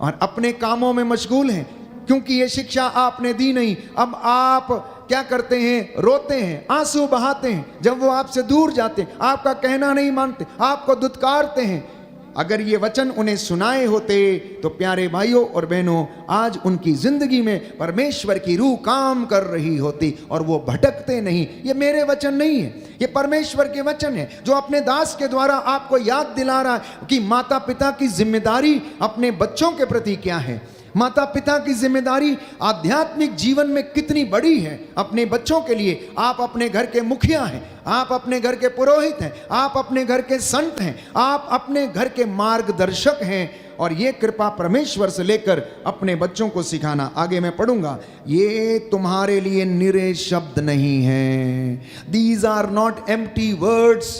और अपने कामों में मशगूल हैं, क्योंकि ये शिक्षा आपने दी नहीं। अब आप क्या करते हैं? रोते हैं, आंसू बहाते हैं जब वो आपसे दूर जाते हैं, आपका कहना नहीं मानते, आपको दुत्कारते हैं। अगर ये वचन उन्हें सुनाए होते तो प्यारे भाइयों और बहनों, आज उनकी जिंदगी में परमेश्वर की रूह काम कर रही होती और वो भटकते नहीं। ये मेरे वचन नहीं है, ये परमेश्वर के वचन है जो अपने दास के द्वारा आपको याद दिला रहा है कि माता पिता की जिम्मेदारी अपने बच्चों के प्रति क्या है। माता पिता की जिम्मेदारी आध्यात्मिक जीवन में कितनी बड़ी है अपने बच्चों के लिए। आप अपने घर के मुखिया हैं, आप अपने घर के पुरोहित हैं, आप अपने घर के संत हैं, आप अपने घर के मार्गदर्शक हैं और ये कृपा परमेश्वर से लेकर अपने बच्चों को सिखाना। आगे मैं पढ़ूंगा, ये तुम्हारे लिए निरे शब्द नहीं हैं। These are not empty words,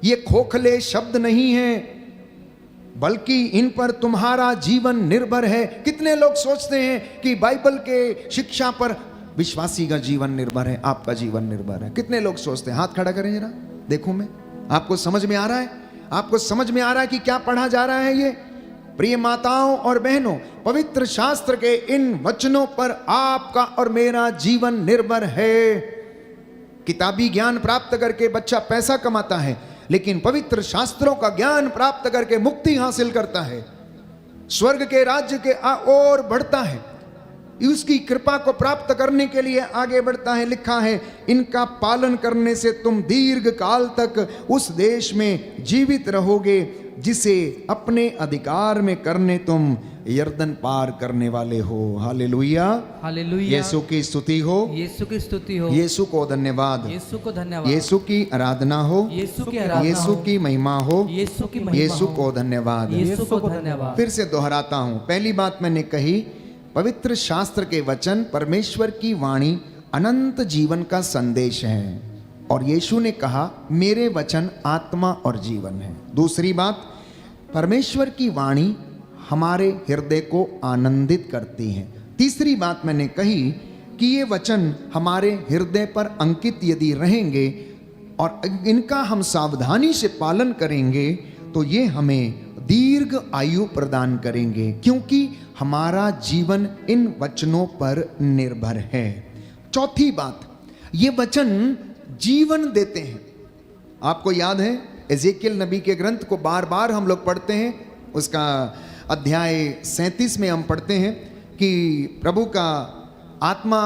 ये खोखले शब्द नहीं हैं, बल्कि इन पर तुम्हारा जीवन निर्भर है। कितने लोग सोचते हैं कि बाइबल के शिक्षा पर विश्वासी का जीवन निर्भर है, आपका जीवन निर्भर है। कितने लोग सोचते हैं? हाथ खड़ा करें जरा, देखूं मैं। आपको समझ में आ रहा है? आपको समझ में आ रहा है कि क्या पढ़ा जा रहा है? ये प्रिय माताओं और बहनों, पवित्र शास्त्र के इन वचनों पर आपका और मेरा जीवन निर्भर है। किताबी ज्ञान प्राप्त करके बच्चा पैसा कमाता है, लेकिन पवित्र शास्त्रों का ज्ञान प्राप्त करके मुक्ति हासिल करता है, स्वर्ग के राज्य के ओर बढ़ता है, उसकी कृपा को प्राप्त करने के लिए आगे बढ़ता है। लिखा है, इनका पालन करने से तुम दीर्घ काल तक उस देश में जीवित रहोगे जिसे अपने अधिकार में करने तुम यर्दन पार करने वाले हो। Hallelujah, hallelujah. यीशु की स्तुति हो, यीशु की स्तुति हो, यीशु को धन्यवाद, यीशु को धन्यवाद, यीशु की आराधना हो, यीशु की आराधना यीशु हो, की महिमा हो, यीशु की महिमा यीशु हो, को धन्यवाद। यीशु को धन्यवाद। फिर से दोहराता हूं, पहली बात मैंने कही, पवित्र शास्त्र के वचन परमेश्वर की वाणी अनंत जीवन का संदेश है और यीशु ने कहा मेरे वचन आत्मा और जीवन है। दूसरी बात, परमेश्वर की वाणी हमारे हृदय को आनंदित करती है। तीसरी बात मैंने कही कि ये वचन हमारे हृदय पर अंकित यदि रहेंगे और इनका हम सावधानी से पालन करेंगे तो ये हमें दीर्घ आयु प्रदान करेंगे, क्योंकि हमारा जीवन इन वचनों पर निर्भर है। चौथी बात, ये वचन जीवन देते हैं। आपको याद है एजेकियल नबी के ग्रंथ को बार बार हम लोग पढ़ते हैं, उसका अध्याय 37 में हम पढ़ते हैं कि प्रभु का आत्मा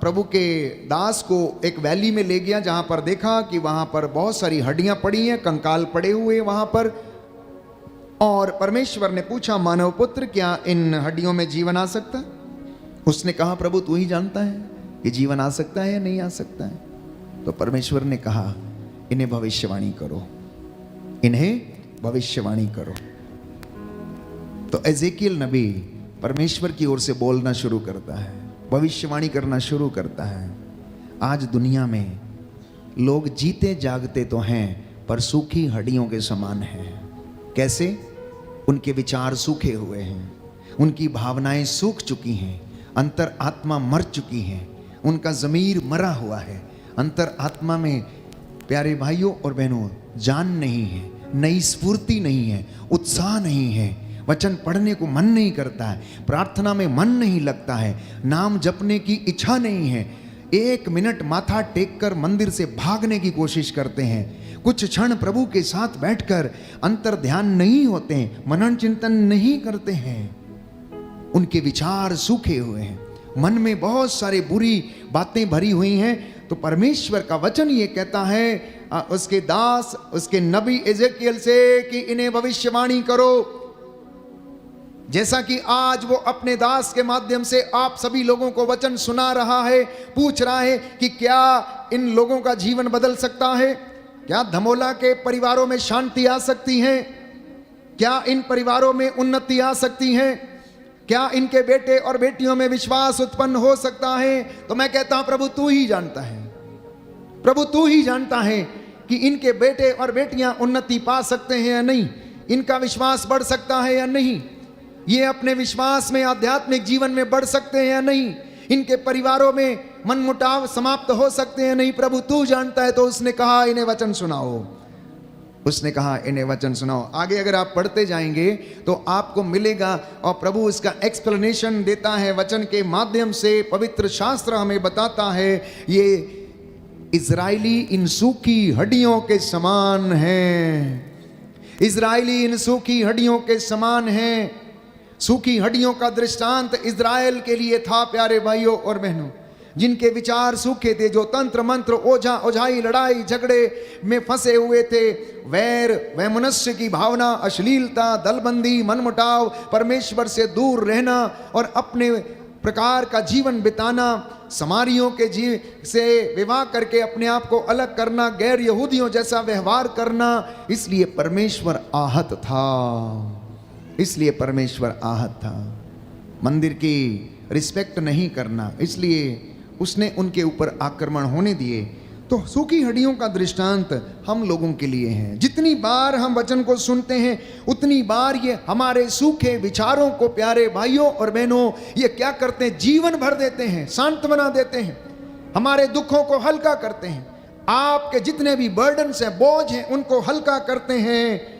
प्रभु के दास को एक वैली में ले गया जहाँ पर देखा कि वहाँ पर बहुत सारी हड्डियाँ पड़ी हैं, कंकाल पड़े हुए वहाँ पर, और परमेश्वर ने पूछा मानव पुत्र क्या इन हड्डियों में जीवन आ सकता है? उसने कहा प्रभु तू ही जानता है कि जीवन आ सकता है या नहीं आ सकता है। तो परमेश्वर ने कहा इन्हें भविष्यवाणी करो, इन्हें भविष्यवाणी करो। तो एजेकियल नबी परमेश्वर की ओर से बोलना शुरू करता है, भविष्यवाणी करना शुरू करता है। आज दुनिया में लोग जीते जागते तो हैं पर सूखी हड्डियों के समान हैं। कैसे? उनके विचार सूखे हुए हैं, उनकी भावनाएं सूख चुकी हैं, अंतर आत्मा मर चुकी हैं, उनका ज़मीर मरा हुआ है। अंतर आत्मा में प्यारे भाइयों और बहनों जान नहीं है, नई स्फूर्ति नहीं है, उत्साह नहीं है, वचन पढ़ने को मन नहीं करता है, प्रार्थना में मन नहीं लगता है, नाम जपने की इच्छा नहीं है। 1 मिनट माथा टेक कर मंदिर से भागने की कोशिश करते हैं, कुछ क्षण प्रभु के साथ बैठकर अंतर ध्यान नहीं होते हैं, मनन चिंतन नहीं करते हैं। उनके विचार सूखे हुए हैं, मन में बहुत सारी बुरी बातें भरी हुई हैं। तो परमेश्वर का वचन ये कहता है उसके दास, उसके नबी एजेकियल से कि इन्हें भविष्यवाणी करो, जैसा कि आज वो अपने दास के माध्यम से आप सभी लोगों को वचन सुना रहा है, पूछ रहा है कि क्या इन लोगों का जीवन बदल सकता है? क्या धमोला के परिवारों में शांति आ सकती है? क्या इन परिवारों में उन्नति आ सकती है? क्या इनके बेटे और बेटियों में विश्वास उत्पन्न हो सकता है? तो मैं कहता हूं प्रभु तू ही जानता है, प्रभु तू ही जानता है कि इनके बेटे और बेटियां उन्नति पा सकते हैं या नहीं, इनका विश्वास बढ़ सकता है या नहीं, ये अपने विश्वास में आध्यात्मिक जीवन में बढ़ सकते हैं या नहीं, इनके परिवारों में मनमुटाव समाप्त हो सकते हैं नहीं। प्रभु तू जानता है। तो उसने कहा इन्हें वचन सुनाओ, उसने कहा इन्हें वचन सुनाओ। आगे अगर आप पढ़ते जाएंगे तो आपको मिलेगा और प्रभु इसका एक्सप्लेनेशन देता है वचन के माध्यम से। पवित्र शास्त्र हमें बताता है ये इजरायली इन सूखी हड्डियों के समान हैं, इजरायली इन सूखी हड्डियों के समान हैं। सूखी हड्डियों का दृष्टांत इजराइल के लिए था प्यारे भाइयों और बहनों, जिनके विचार सूखे थे, जो तंत्र मंत्र ओझा ओझाई लड़ाई झगड़े में फंसे हुए थे। वैर वैमनस्य की भावना, अश्लीलता, दलबंदी, मनमुटाव, परमेश्वर से दूर रहना और अपने प्रकार का जीवन बिताना, समारियों के जीव से विवाह करके अपने आप को अलग करना, गैर यहूदियों जैसा व्यवहार करना। इसलिए परमेश्वर आहत था, इसलिए परमेश्वर आहत था। मंदिर की रिस्पेक्ट नहीं करना, इसलिए उसने उनके ऊपर आक्रमण होने दिए। तो सूखी हड्डियों का दृष्टांत हम लोगों के लिए है। जितनी बार हम वचन को सुनते हैं उतनी बार ये हमारे सूखे विचारों को प्यारे भाइयों और बहनों ये क्या करते हैं, जीवन भर देते हैं, सांत्वना देते हैं, हमारे दुखों को हल्का करते हैं। आपके जितने भी बर्डन्स हैं, बोझ हैं, उनको हल्का करते हैं।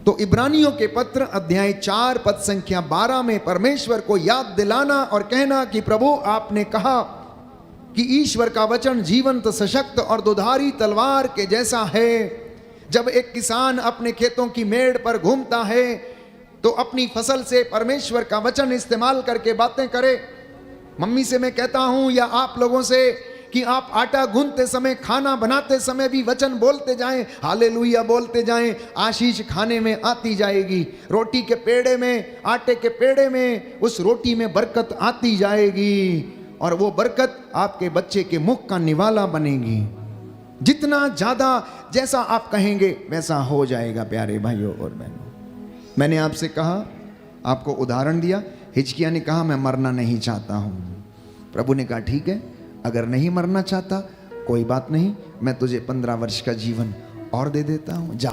तो इब्रानियों के पत्र अध्याय 4 पद संख्या 12 में परमेश्वर को याद दिलाना और कहना कि प्रभु आपने कहा कि ईश्वर का वचन जीवंत, सशक्त और दुधारी तलवार के जैसा है। जब एक किसान अपने खेतों की मेड़ पर घूमता है तो अपनी फसल से परमेश्वर का वचन इस्तेमाल करके बातें करे। मम्मी से मैं कहता हूं या आप लोगों से कि आप आटा गूंथते समय, खाना बनाते समय भी वचन बोलते जाएं, हालेलुया बोलते जाएं, आशीष खाने में आती जाएगी। रोटी के पेड़े में, आटे के पेड़े में, उस रोटी में बरकत आती जाएगी और वो बरकत आपके बच्चे के मुख का निवाला बनेगी। जितना ज्यादा जैसा आप कहेंगे वैसा हो जाएगा प्यारे भाइयों और बहनों। मैंने आपसे कहा, आपको उदाहरण दिया, हिजकिय्याह ने कहा मैं मरना नहीं चाहता हूं। प्रभु ने कहा ठीक है, अगर नहीं मरना चाहता कोई बात नहीं, मैं तुझे 15 वर्ष का जीवन और दे देता हूं, जा।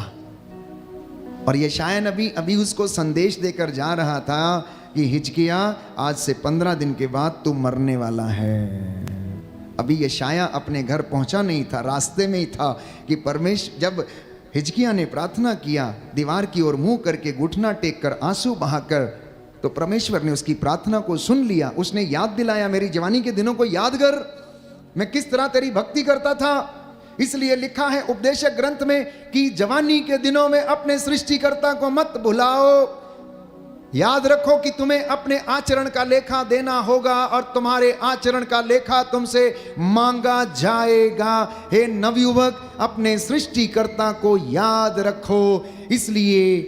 और यशायाह नबी अभी उसको संदेश देकर जा रहा था कि हिजकिय्याह आज से 15 दिन के बाद तू मरने वाला है। अभी यशायाह अपने घर पहुंचा नहीं था, रास्ते में ही था कि परमेश्वर, जब हिजकिय्याह ने प्रार्थना किया दीवार की ओर मुंह करके, घुटना टेक कर, आंसू बहाकर, तो परमेश्वर ने उसकी प्रार्थना को सुन लिया। उसने याद दिलाया, मेरी जवानी के दिनों को याद कर, मैं किस तरह तेरी भक्ति करता था। इसलिए लिखा है उपदेशक ग्रंथ में कि जवानी के दिनों में अपने सृष्टिकर्ता को मत भुलाओ। याद रखो कि तुम्हें अपने आचरण का लेखा देना होगा और तुम्हारे आचरण का लेखा तुमसे मांगा जाएगा। हे नवयुवक, अपने सृष्टिकर्ता को याद रखो, इसलिए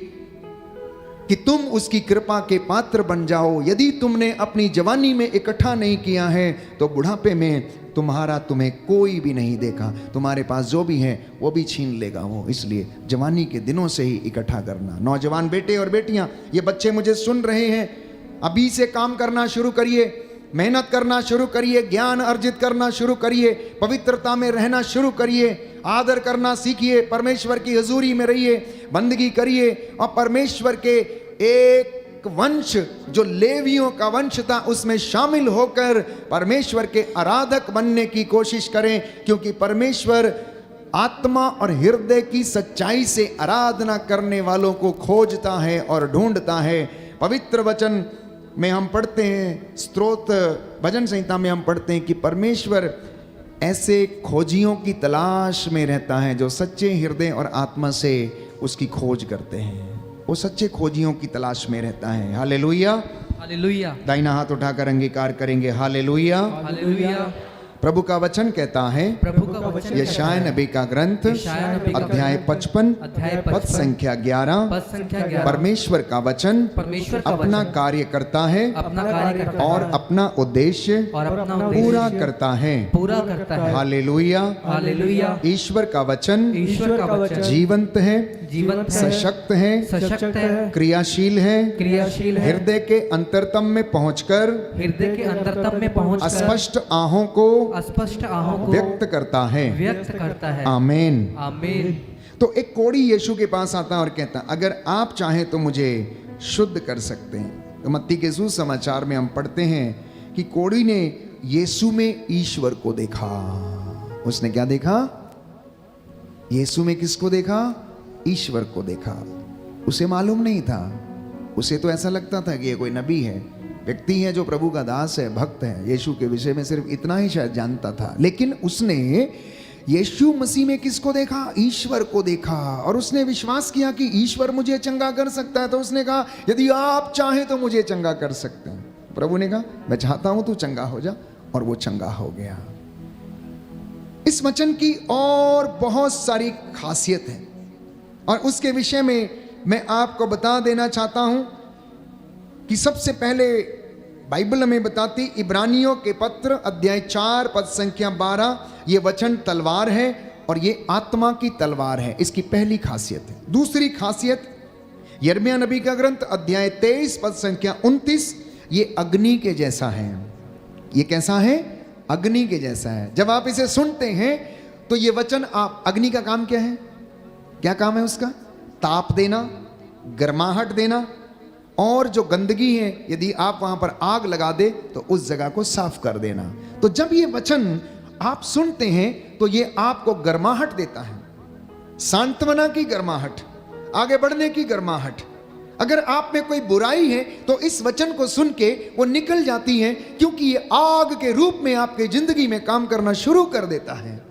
कि तुम उसकी कृपा के पात्र बन जाओ। यदि तुमने अपनी जवानी में इकट्ठा नहीं किया है तो बुढ़ापे में तुम्हें कोई भी नहीं देखा, तुम्हारे पास जो भी है वो भी छीन लेगा वो। इसलिए जवानी के दिनों से ही इकट्ठा करना। नौजवान बेटे और बेटियां, ये बच्चे मुझे सुन रहे हैं, अभी से काम करना शुरू करिए, मेहनत करना शुरू करिए, ज्ञान अर्जित करना शुरू करिए, पवित्रता में रहना शुरू करिए, आदर करना सीखिए, परमेश्वर की हजूरी में रहिए, बंदगी करिए और परमेश्वर के एक वंश जो लेवियों का वंश था उसमें शामिल होकर परमेश्वर के आराधक बनने की कोशिश करें। क्योंकि परमेश्वर आत्मा और हृदय की सच्चाई से आराधना करने वालों को खोजता है और ढूंढता है। पवित्र वचन में हम पढ़ते हैं, स्तोत्र भजन संहिता में हम पढ़ते हैं कि परमेश्वर ऐसे खोजियों की तलाश में रहता है जो सच्चे हृदय और आत्मा से उसकी खोज करते हैं। वो सच्चे खोजियों की तलाश में रहता है। हालेलुया, हालेलुया, दाहिना हाथ उठाकर अंगीकार करेंगे। Hallelujah, hallelujah. प्रभु का वचन कहता है, प्रभु का वचन यशायाह नबी का ग्रंथ यशायाह नबी का अध्याय 55 पद संख्या 11, पद संख्या 11, परमेश्वर का वचन परमेश्वर का अपना वचन कार्य करता है अपना कार्य करता और है अपना उद्देश्य और अपना पूरा उद्देश्य करता है। पूरा करता है। Hallelujah, hallelujah. ईश्वर का वचन ईश्वर का वचन जीवंत है, जीवंत है, सशक्त है, सशक्त है, क्रियाशील है, क्रियाशील है, हृदय के अंतरतम में पहुंचकर हृदय के अंतरतम में पहुंचकर अस्पष्ट आहों को अस्पष्ट आहों को व्यक्त करता है। व्यक्त करता है। आमीन, आमीन। तो एक कोढ़ी यीशु के पास आता है और कहता, अगर आप चाहें तो मुझे शुद्ध कर सकते हैं। तो मत्ती के सुसमाचार में हम पढ़ते हैं कि कोढ़ी ने यीशु में ईश्वर को देखा। उसने क्या देखा? यीशु में किसको देखा? ईश्वर को देखा। उसे मालूम नहीं था, उसे तो ऐसा लगता था कि ये कोई नबी है, व्यक्ति है जो प्रभु का दास है, भक्त है, यीशु के विषय में सिर्फ इतना ही शायद जानता था। लेकिन उसने यीशु मसीह में किसको देखा? ईश्वर को देखा, और उसने विश्वास किया कि ईश्वर मुझे चंगा कर सकता है। तो उसने कहा यदि आप चाहें तो मुझे चंगा कर सकते हैं। प्रभु ने कहा मैं चाहता हूं तू चंगा हो जा, और वो चंगा हो गया। इस वचन की और बहुत सारी खासियत है, और उसके विषय में मैं आपको बता देना चाहता हूं कि सबसे पहले बाइबल हमें बताती इब्रानियों के पत्र अध्याय 4 पद संख्या 12, ये वचन तलवार है और ये आत्मा की तलवार है। इसकी पहली खासियत है। दूसरी खासियत यिर्मयाह नबी का ग्रंथ अध्याय 23 पद संख्या 29, ये अग्नि के जैसा है। ये कैसा है? अग्नि के जैसा है। जब आप इसे सुनते हैं तो ये वचन, आप, अग्नि का काम क्या है? क्या काम है उसका? ताप देना, गर्माहट देना, और जो गंदगी है यदि आप वहां पर आग लगा दे तो उस जगह को साफ कर देना। तो जब ये वचन आप सुनते हैं तो ये आपको गर्माहट देता है, सांत्वना की गर्माहट, आगे बढ़ने की गर्माहट। अगर आप में कोई बुराई है तो इस वचन को सुन के वो निकल जाती है, क्योंकि ये आग के रूप में आपके जिंदगी में काम करना शुरू कर देता है।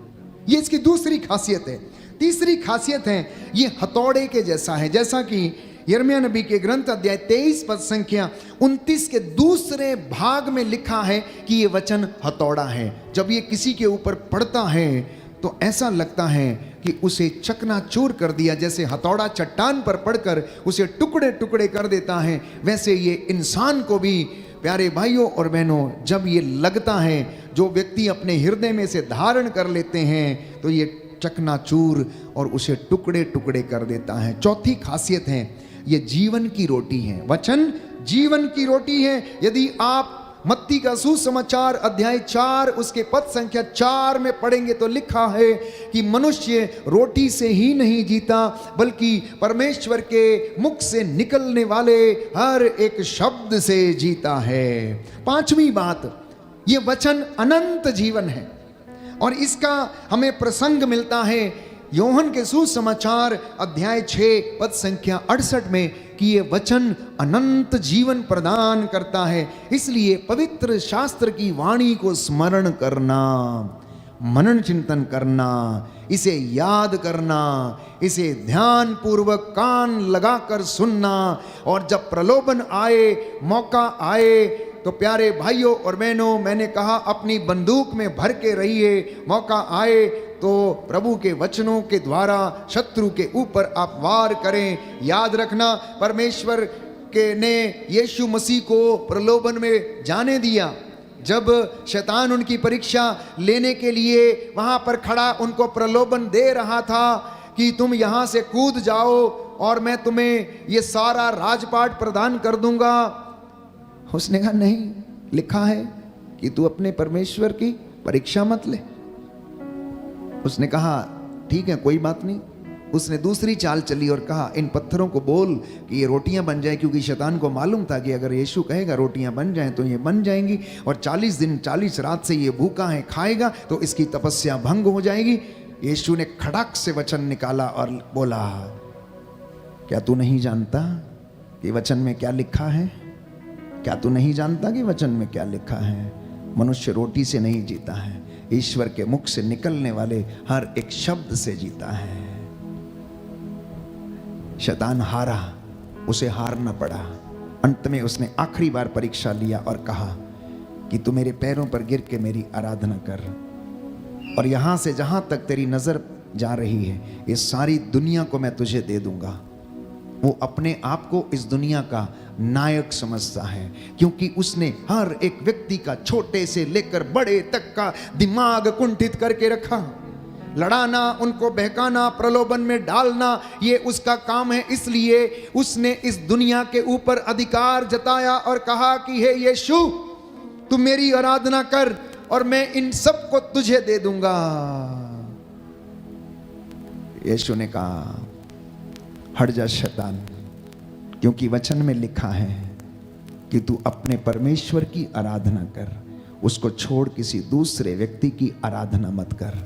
ये इसकी दूसरी खासियत है। तीसरी खासियत है ये हथौड़े के जैसा है। जैसा कि यिर्मयाह नबी के ग्रंथ अध्याय 23 पद संख्या 29 के दूसरे भाग में लिखा है कि ये वचन हथौड़ा है। जब ये किसी के ऊपर पड़ता है तो ऐसा लगता है कि उसे चकनाचूर कर दिया। जैसे हथौड़ा चट्टान पर पड़कर उसे टुकड़े टुकड़े कर देता है, वैसे ये इंसान को भी, प्यारे भाइयों और बहनों, जब ये लगता है, जो व्यक्ति अपने हृदय में से धारण कर लेते हैं, तो ये चकनाचूर और उसे टुकड़े टुकड़े कर देता है। चौथी खासियत है ये जीवन की रोटी है। वचन जीवन की रोटी है। यदि आप मत्ती का सुसमाचार अध्याय 4 उसके पद संख्या 4 में पढ़ेंगे तो लिखा है कि मनुष्य रोटी से ही नहीं जीता बल्कि परमेश्वर के मुख से निकलने वाले हर एक शब्द से जीता है। पांचवी बात, ये वचन अनंत जीवन है, और इसका हमें प्रसंग मिलता है योहन के सुसमाचार अध्याय 6 पद संख्या 68 में कि ये वचन अनंत जीवन प्रदान करता है। इसलिए पवित्र शास्त्र की वाणी को स्मरण करना, मनन चिंतन करना, इसे याद करना, इसे ध्यान पूर्वक कान लगाकर सुनना, और जब प्रलोभन आए, मौका आए, तो प्यारे भाइयों और बहनों, मैंने कहा अपनी बंदूक में भर के रहिए। मौका आए तो प्रभु के वचनों के द्वारा शत्रु के ऊपर आप वार करें। याद रखना, परमेश्वर के ने यीशु मसीह को प्रलोभन में जाने दिया। जब शैतान उनकी परीक्षा लेने के लिए वहां पर खड़ा उनको प्रलोभन दे रहा था कि तुम यहां से कूद जाओ और मैं तुम्हें ये सारा राजपाट प्रदान कर दूंगा, उसने कहा नहीं, लिखा है कि तू अपने परमेश्वर की परीक्षा मत ले। उसने कहा ठीक है, कोई बात नहीं। उसने दूसरी चाल चली और कहा इन पत्थरों को बोल कि ये रोटियां बन जाए, क्योंकि शैतान को मालूम था कि अगर यीशु कहेगा रोटियां बन जाएं तो ये बन जाएंगी, और 40 दिन 40 रात से ये भूखा है, खाएगा तो इसकी तपस्या भंग हो जाएगी। यीशु ने खड़ाक से वचन निकाला और बोला, क्या तू नहीं जानता कि वचन में क्या लिखा है? क्या तू नहीं जानता कि वचन में क्या लिखा है? मनुष्य रोटी से नहीं जीता है, ईश्वर के मुख से निकलने वाले हर एक शब्द से जीता है। शैतान हारा, उसे हारना पड़ा। अंत में उसने आखिरी बार परीक्षा लिया और कहा कि तू मेरे पैरों पर गिर के मेरी आराधना कर, और यहां से जहां तक तेरी नजर जा रही है ये सारी दुनिया को मैं तुझे दे दूंगा। वो अपने आप को इस दुनिया का नायक समझता है, क्योंकि उसने हर एक व्यक्ति का, छोटे से लेकर बड़े तक का दिमाग कुंठित करके रखा। लड़ाना, उनको बहकाना, प्रलोभन में डालना, ये उसका काम है। इसलिए उसने इस दुनिया के ऊपर अधिकार जताया और कहा कि हे यीशु, तू मेरी आराधना कर और मैं इन सब को तुझे दे दूंगा। यीशु ने कहा हट जा शैतान, क्योंकि वचन में लिखा है कि तू अपने परमेश्वर की आराधना कर, उसको छोड़ किसी दूसरे व्यक्ति की आराधना मत कर।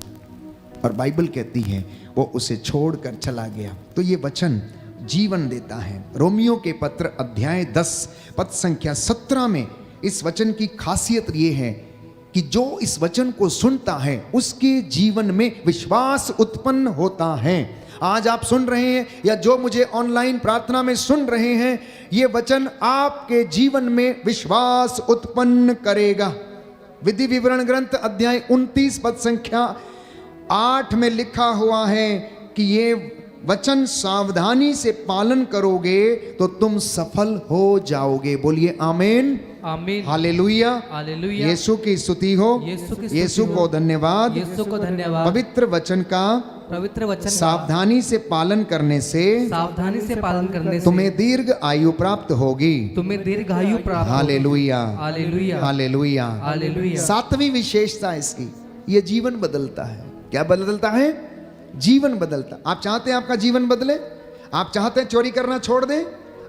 और बाइबल कहती है वो उसे छोड़कर चला गया। तो ये वचन जीवन देता है। रोमियो के पत्र अध्याय 10 पद संख्या 17 में इस वचन की खासियत ये है कि जो इस वचन को सुनता है उसके जीवन में विश्वास उत्पन्न होता है। आज आप सुन रहे हैं या जो मुझे ऑनलाइन प्रार्थना में सुन रहे हैं, ये वचन आपके जीवन में विश्वास उत्पन्न करेगा। विधि विवरण ग्रंथ अध्याय 29 पद संख्या 8 में लिखा हुआ है कि ये वचन सावधानी से पालन करोगे तो तुम सफल हो जाओगे। बोलिए आमीन, आमीन, हालेलुया, हालेलुया। यीशु की स्तुति हो, यीशु की स्तुति यीशु हो। को धन्यवाद। यीशु को धन्यवाद। पवित्र वचन का पवित्र वचन का सावधानी से पालन करने से सावधानी से पालन करने से तुम्हें दीर्घ आयु प्राप्त होगी। तुम्हें दीर्घायु प्राप्त होगी। Hallelujah, hallelujah, hallelujah, hallelujah. 7वीं विशेषता इसकी, ये जीवन बदलता है। क्या बदलता है? जीवन बदलता। आप चाहते हैं आपका जीवन बदले? आप चाहते हैं चोरी करना छोड़ दें?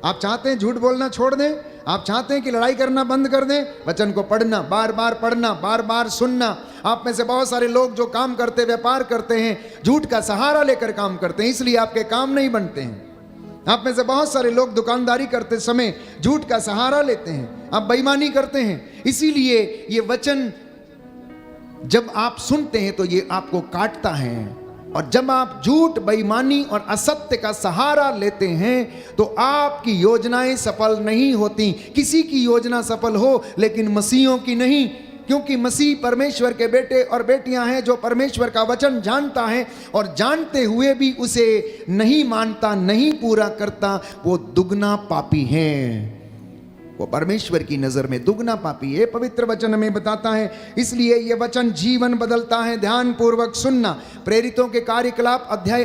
आप चाहते हैं झूठ बोलना छोड़ दें? आप चाहते हैं कि लड़ाई करना बंद कर दें? वचन को पढ़ना, बार बार पढ़ना, बार बार सुनना। आप में से बहुत सारे लोग जो काम करते, व्यापार करते हैं, झूठ का सहारा लेकर काम करते हैं, इसलिए आपके काम नहीं बनते हैं। आप में से बहुत सारे लोग दुकानदारी करते समय झूठ का सहारा लेते हैं, आप बेईमानी करते हैं, इसीलिए ये वचन जब आप सुनते हैं तो ये आपको काटता है। और जब आप झूठ, बेईमानी और असत्य का सहारा लेते हैं तो आपकी योजनाएं सफल नहीं होती। किसी की योजना सफल हो लेकिन मसीहों की नहीं, क्योंकि मसीह परमेश्वर के बेटे और बेटियां हैं जो परमेश्वर का वचन जानता है और जानते हुए भी उसे नहीं मानता, नहीं पूरा करता, वो दुगना पापी है। वो परमेश्वर की नजर में दुगना पापी है। पवित्र वचन में बताता है, इसलिए यह वचन जीवन बदलता है। ध्यान पूर्वक सुनना। प्रेरितों के कार्यकलाप अध्याय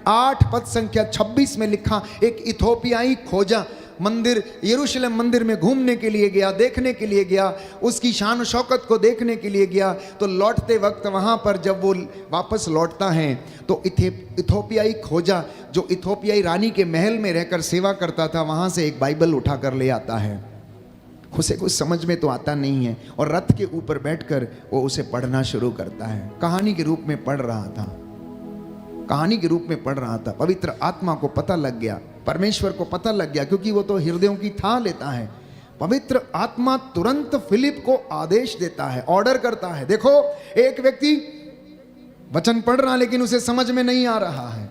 8 पद संख्या 26 में लिखा, एक इथोपियाई खोजा मंदिर, यरूशलेम मंदिर में घूमने के लिए गया, देखने के लिए गया, उसकी शान शौकत को देखने के लिए गया। तो लौटते वक्त वहां पर जब वो वापस लौटता है तो इथोपियाई खोजा जो इथोपियाई रानी के महल में रहकर सेवा करता था, वहां से एक बाइबल उठाकर ले आता है। उसे कुछ समझ में तो आता नहीं है और रथ के ऊपर बैठकर वो उसे पढ़ना शुरू करता है। कहानी के रूप में पढ़ रहा था, कहानी के रूप में पढ़ रहा था। पवित्र आत्मा को पता लग गया, परमेश्वर को पता लग गया, क्योंकि वो तो हृदयों की था लेता है। पवित्र आत्मा तुरंत फिलिप को आदेश देता है, ऑर्डर करता है। देखो, एक व्यक्ति वचन पढ़ रहा लेकिन उसे समझ में नहीं आ रहा है।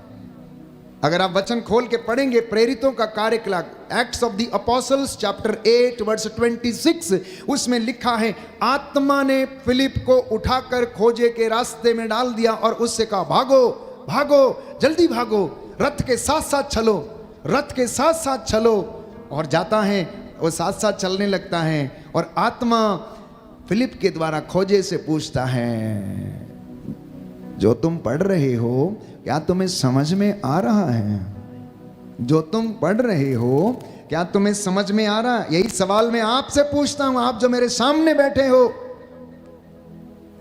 अगर आप वचन खोल के पढ़ेंगे, प्रेरितों का कार्यकलाप, Acts of the Apostles chapter 8 verse 26, उसमें लिखा है, आत्मा ने फिलिप को उठाकर खोजे के रास्ते में डाल दिया और उससे कहा, भागो भागो, जल्दी भागो, रथ के साथ साथ चलो, रथ के साथ साथ चलो। और जाता है, वो साथ साथ चलने लगता है और आत्मा फिलिप के द्वारा खोजे से पूछता है, जो तुम पढ़ रहे हो क्या तुम्हें समझ में आ रहा है? जो तुम पढ़ रहे हो क्या तुम्हें समझ में आ रहा है? यही सवाल मैं आपसे पूछता हूं, आप जो मेरे सामने बैठे हो,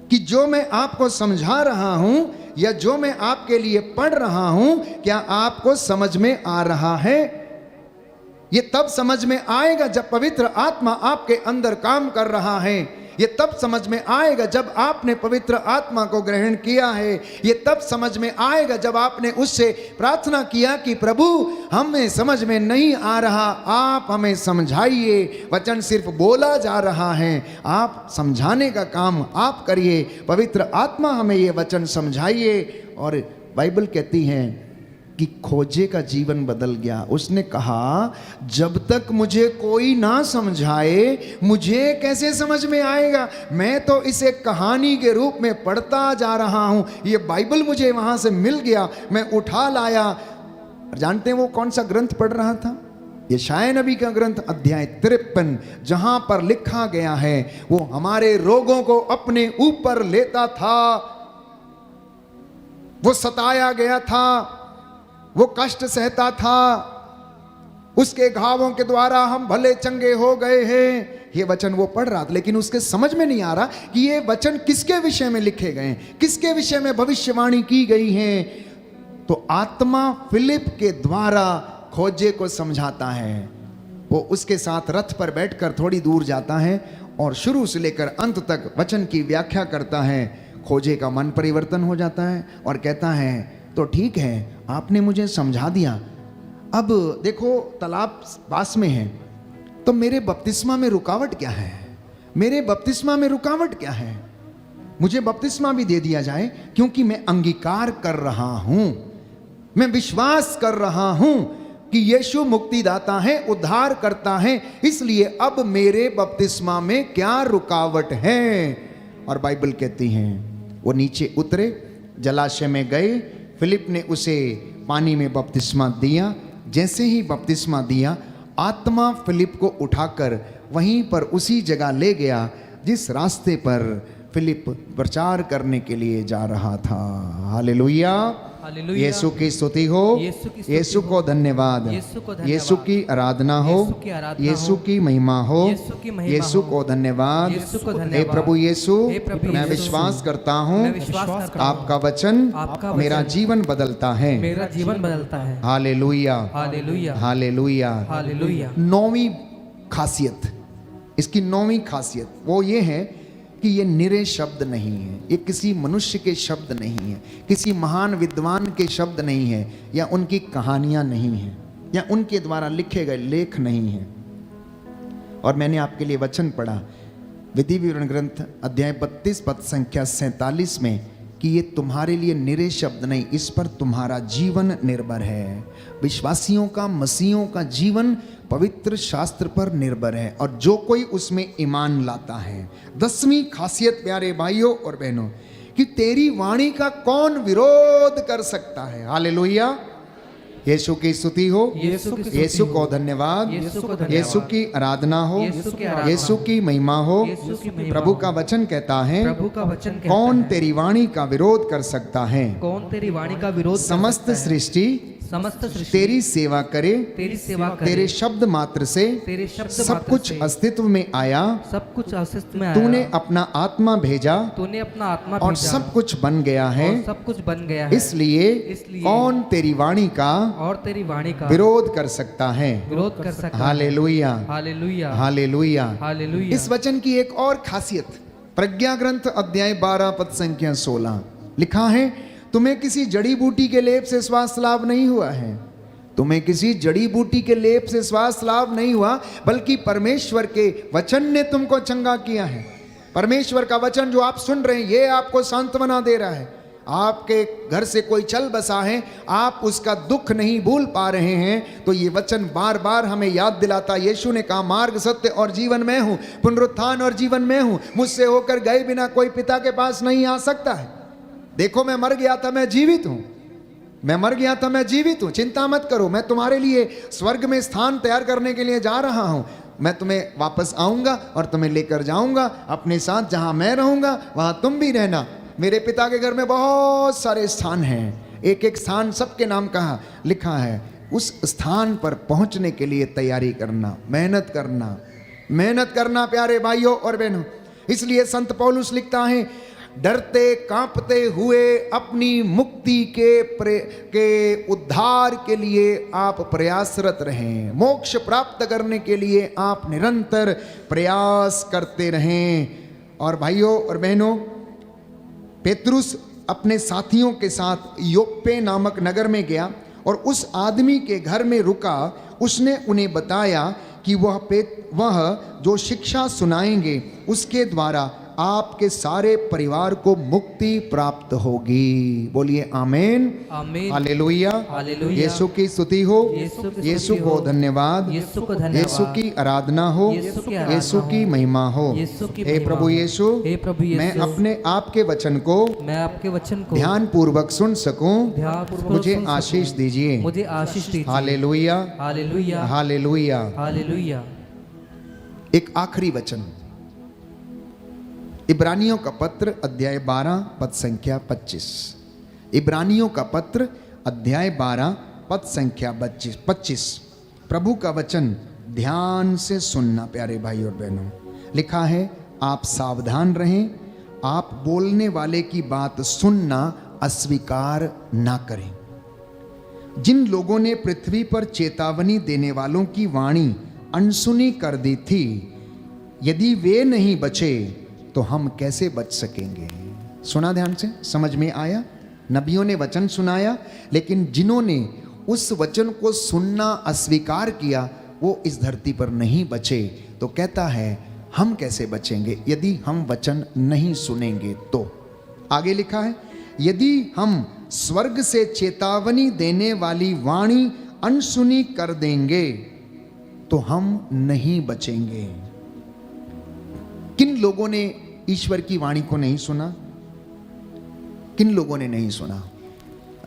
कि जो मैं आपको समझा रहा हूं या जो मैं आपके लिए पढ़ रहा हूं, क्या आपको समझ में आ रहा है? ये तब समझ में आएगा जब पवित्र आत्मा आपके अंदर काम कर रहा है। ये तब समझ में आएगा जब आपने पवित्र आत्मा को ग्रहण किया है। ये तब समझ में आएगा जब आपने उससे प्रार्थना किया कि प्रभु, हमें समझ में नहीं आ रहा, आप हमें समझाइए। वचन सिर्फ बोला जा रहा है, आप समझाने का काम आप करिए। पवित्र आत्मा हमें ये वचन समझाइए। और बाइबल कहती है कि खोजे का जीवन बदल गया। उसने कहा, जब तक मुझे कोई ना समझाए मुझे कैसे समझ में आएगा? मैं तो इसे कहानी के रूप में पढ़ता जा रहा हूं। ये बाइबल मुझे वहां से मिल गया, मैं उठा लाया। जानते हैं वो कौन सा ग्रंथ पढ़ रहा था? यशायाह नबी का ग्रंथ अध्याय 53, जहां पर लिखा गया है, वो हमारे रोगों को अपने ऊपर लेता था, वो सताया गया था, वो कष्ट सहता था, उसके घावों के द्वारा हम भले चंगे हो गए हैं। ये वचन वो पढ़ रहा था, लेकिन उसके समझ में नहीं आ रहा कि ये वचन किसके विषय में लिखे गए, किसके विषय में भविष्यवाणी की गई है। तो आत्मा फिलिप के द्वारा खोजे को समझाता है। वो उसके साथ रथ पर बैठकर थोड़ी दूर जाता है और शुरू से लेकर अंत तक वचन की व्याख्या करता है। खोजे का मन परिवर्तन हो जाता है और कहता है, तो ठीक है, आपने मुझे समझा दिया, अब देखो तालाब पास में है, तो मेरे बपतिस्मा में रुकावट क्या है? मेरे बपतिस्मा में रुकावट क्या है? मुझे बपतिस्मा भी दे दिया जाए, क्योंकि मैं अंगीकार कर रहा हूं, मैं विश्वास कर रहा हूं कि यीशु मुक्तिदाता है, उद्धार करता है, इसलिए अब मेरे बपतिस्मा में क्या रुकावट है। और बाइबल कहती है वो नीचे उतरे, जलाशय में गए, फिलिप ने उसे पानी में बपतिस्मा दिया। जैसे ही बपतिस्मा दिया, आत्मा फिलिप को उठाकर वहीं पर उसी जगह ले गया जिस रास्ते पर फिलिप प्रचार करने के लिए जा रहा था। Hallelujah, hallelujah. यीशु की स्तुति हो, यीशु की स्तुति यीशु को हो, धन्यवाद, यीशु को धन्यवाद, यीशु की आराधना हो, यीशु की आराधना यीशु हो, की महिमा हो, यीशु की महिमा यीशु हो, को धन्यवाद। यीशु को हे धन्यवाद। प्रभु यीशु, हे प्रभु मैं यीशु, विश्वास करता हूँ मैं विश्वास करता हूँ, आपका वचन आपका मेरा वचन जीवन बदलता है। मेरा जीवन बदलता है। Hallelujah, hallelujah, hallelujah. हालेलुया। नौवीं खासियत, इसकी नौवीं खासियत वो ये है कि ये निरे शब्द नहीं है, ये किसी मनुष्य के शब्द नहीं है, किसी महान विद्वान के शब्द नहीं है, या उनकी कहानियां नहीं है, या उनके द्वारा लिखे गए लेख नहीं है। और मैंने आपके लिए वचन पढ़ा विधि विवरण ग्रंथ अध्याय 32 पद संख्या 47 में कि ये तुम्हारे लिए निरे शब्द नहीं, इस पर तुम्हारा जीवन निर्भर है। विश्वासियों का, मसीहों का जीवन पवित्र शास्त्र पर निर्भर है, और जो कोई उसमें ईमान लाता है। 10वीं खासियत प्यारे भाइयों और बहनों, कि तेरी वाणी का कौन विरोध कर सकता है। हालेलुया, यीशु की स्तुति हो, यीशु की स्तुति यीशु हो, को धन्यवाद, यीशु को धन्यवाद, यीशु की आराधना हो, यीशु की आराधना यीशु की महिमा हो। यीशु की महिमा प्रभु हो। का वचन कहता है, प्रभु का वचन कहता कौन है, तेरी वाणी का विरोध कर सकता है। कौन तेरी वाणी का विरोध कर समस्त सकता है? सृष्टि समस्त सृष्टि तेरी सेवा करे, तेरी सेवा करे, तेरे शब्द मात्र से तेरे शब्द सब मात्र कुछ से अस्तित्व में आया। सब कुछ अस्तित्व में आया। तूने अपना आत्मा भेजा तूने अपना आत्मा और भेजा, सब कुछ बन गया है। और सब कुछ बन गया है। इसलिए कौन तेरी वाणी का और तेरी वाणी का विरोध कर सकता है। विरोध कर सकता है? Hallelujah, hallelujah, hallelujah. हालेलुया। इस वचन की एक और खासियत, प्रज्ञा ग्रंथ अध्याय 12 पद संख्या 16 लिखा है, तुम्हें किसी जड़ी बूटी के लेप से स्वास्थ्य लाभ नहीं हुआ है। तुम्हें किसी जड़ी बूटी के लेप से स्वास्थ्य लाभ नहीं हुआ, बल्कि परमेश्वर के वचन ने तुमको चंगा किया है। परमेश्वर का वचन जो आप सुन रहे हैं, ये आपको सांत्वना दे रहा है। आपके घर से कोई चल बसा है, आप उसका दुख नहीं भूल पा रहे हैं, तो ये वचन बार बार हमें याद दिलाता। यीशु ने कहा, मार्ग, सत्य और जीवन मैं हूं, पुनरुत्थान और जीवन मैं हूं, मुझसे होकर गए बिना कोई पिता के पास नहीं आ सकता है। देखो, मैं मर गया था, मैं जीवित हूं, मैं मर गया था, मैं जीवित हूं, चिंता मत करो, मैं तुम्हारे लिए स्वर्ग में स्थान तैयार करने के लिए जा रहा हूं। मैं तुम्हें वापस आऊंगा और तुम्हें लेकर जाऊंगा अपने साथ, जहां मैं रहूंगा वहां तुम भी रहना। मेरे पिता के घर में बहुत सारे स्थान हैं, एक एक स्थान सबके नाम कहा लिखा है। उस स्थान पर पहुंचने के लिए तैयारी करना, मेहनत करना, मेहनत करना प्यारे भाइयों और बहनों। इसलिए संत पौलुस लिखता है, डरते कांपते हुए अपनी मुक्ति के उद्धार के लिए आप प्रयासरत रहें। मोक्ष प्राप्त करने के लिए आप निरंतर प्रयास करते रहें। और भाइयों और बहनों, पेतरुस अपने साथियों के साथ योप्पे नामक नगर में गया और उस आदमी के घर में रुका। उसने उन्हें बताया कि वह जो शिक्षा सुनाएंगे उसके द्वारा आपके सारे परिवार को मुक्ति प्राप्त होगी। बोलिए आमीन, आमीन, हालेलुया, हालेलुया। यीशु की स्तुति हो, यीशु की यीशु स्तुति को हो, धन्यवाद, यीशु को धन्यवाद, यीशु की आराधना हो, यीशु की आराधना यीशु की हो, महिमा हो। यीशु की हे महिमा प्रभु हो। यीशु, हे प्रभु यीशु, मैं अपने आपके वचन को मैं आपके वचन को ध्यान पूर्वक सुन सकूं, ध्यानपूर्वक मुझे सुन सकूं। आशीष दीजिए। मुझे आशीष दीजिए। Hallelujah, hallelujah, hallelujah. हालेलुया। एक आखिरी वचन, इब्रानियों का पत्र अध्याय 12 पद संख्या 25। इब्रानियों का पत्र अध्याय 12 पद संख्या 25। प्रभु का वचन ध्यान से सुनना प्यारे भाई और बहनों। लिखा है, आप सावधान रहें, आप बोलने वाले की बात सुनना अस्वीकार ना करें। जिन लोगों ने पृथ्वी पर चेतावनी देने वालों की वाणी अनसुनी कर दी थी, यदि वे नहीं बचे तो हम कैसे बच सकेंगे। सुना ध्यान से, समझ में आया? नबियों ने वचन सुनाया, लेकिन जिन्होंने उस वचन को सुनना अस्वीकार किया वो इस धरती पर नहीं बचे। तो कहता है, हम कैसे बचेंगे यदि हम वचन नहीं सुनेंगे तो? आगे लिखा है, यदि हम स्वर्ग से चेतावनी देने वाली वाणी अनसुनी कर देंगे तो हम नहीं बचेंगे। किन लोगों ने ईश्वर की वाणी को नहीं सुना? किन लोगों ने नहीं सुना?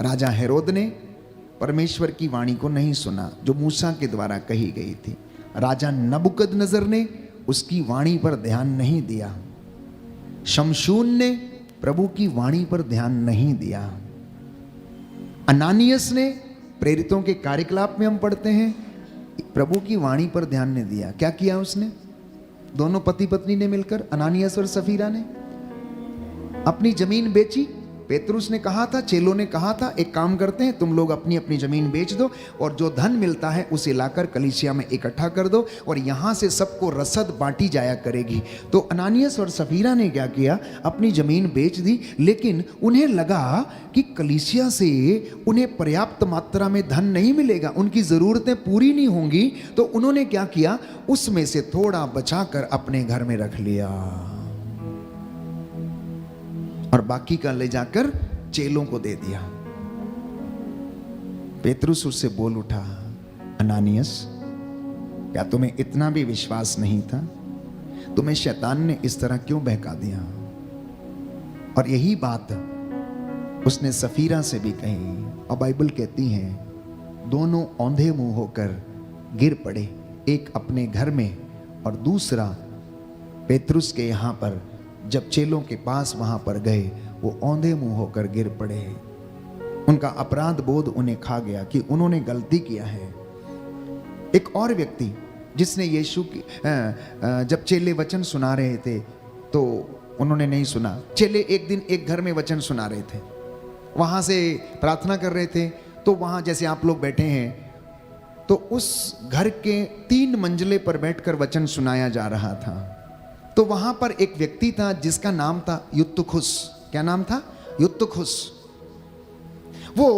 राजा हेरोद ने परमेश्वर की वाणी को नहीं सुना जो मूसा के द्वारा कही गई थी। राजा नबुकदनजर ने उसकी वाणी पर ध्यान नहीं दिया। शमशून ने प्रभु की वाणी पर ध्यान नहीं दिया। अनानियस ने, प्रेरितों के कार्यकलाप में हम पढ़ते हैं, प्रभु की वाणी पर ध्यान नहीं दिया। क्या किया उसने? दोनों पति पत्नी ने मिलकर, अनानियस और सफीरा ने अपनी जमीन बेची। पेतरुस ने कहा था, चेलों ने कहा था, एक काम करते हैं, तुम लोग अपनी अपनी जमीन बेच दो और जो धन मिलता है उसे लाकर कलीसिया में इकट्ठा कर दो और यहां से सबको रसद बांटी जाया करेगी। तो अनानियस और सफीरा ने क्या किया? अपनी जमीन बेच दी, लेकिन उन्हें लगा कि कलीसिया से उन्हें पर्याप्त मात्रा में धन नहीं मिलेगा, उनकी जरूरतें पूरी नहीं होंगी। तो उन्होंने क्या किया? उसमें से थोड़ा बचाकर अपने घर में रख लिया और बाकी का ले जाकर चेलों को दे दिया। पेतरुस उससे बोल उठा, अनानियस, क्या तुम्हें इतना भी विश्वास नहीं था? तुम्हें शैतान ने इस तरह क्यों बहका दिया? और यही बात उसने सफीरा से भी कही और बाइबल कहती है दोनों औंधे मुंह होकर गिर पड़े, एक अपने घर में और दूसरा पेतरुस के यहां पर। जब चेलों के पास वहां पर गए, वो औंधे मुंह होकर गिर पड़े। उनका अपराध बोध उन्हें खा गया कि उन्होंने गलती किया है। एक और व्यक्ति जिसने यीशु की जब चेले वचन सुना रहे थे तो उन्होंने नहीं सुना। चेले एक दिन एक घर में वचन सुना रहे थे, वहां से प्रार्थना कर रहे थे। तो वहां जैसे आप लोग बैठे हैं, तो उस घर के 3 मंजिले पर बैठकर वचन सुनाया जा रहा था। तो वहां पर एक व्यक्ति था जिसका नाम था युत्तुखुस। क्या नाम था? युत्तुखुस। वो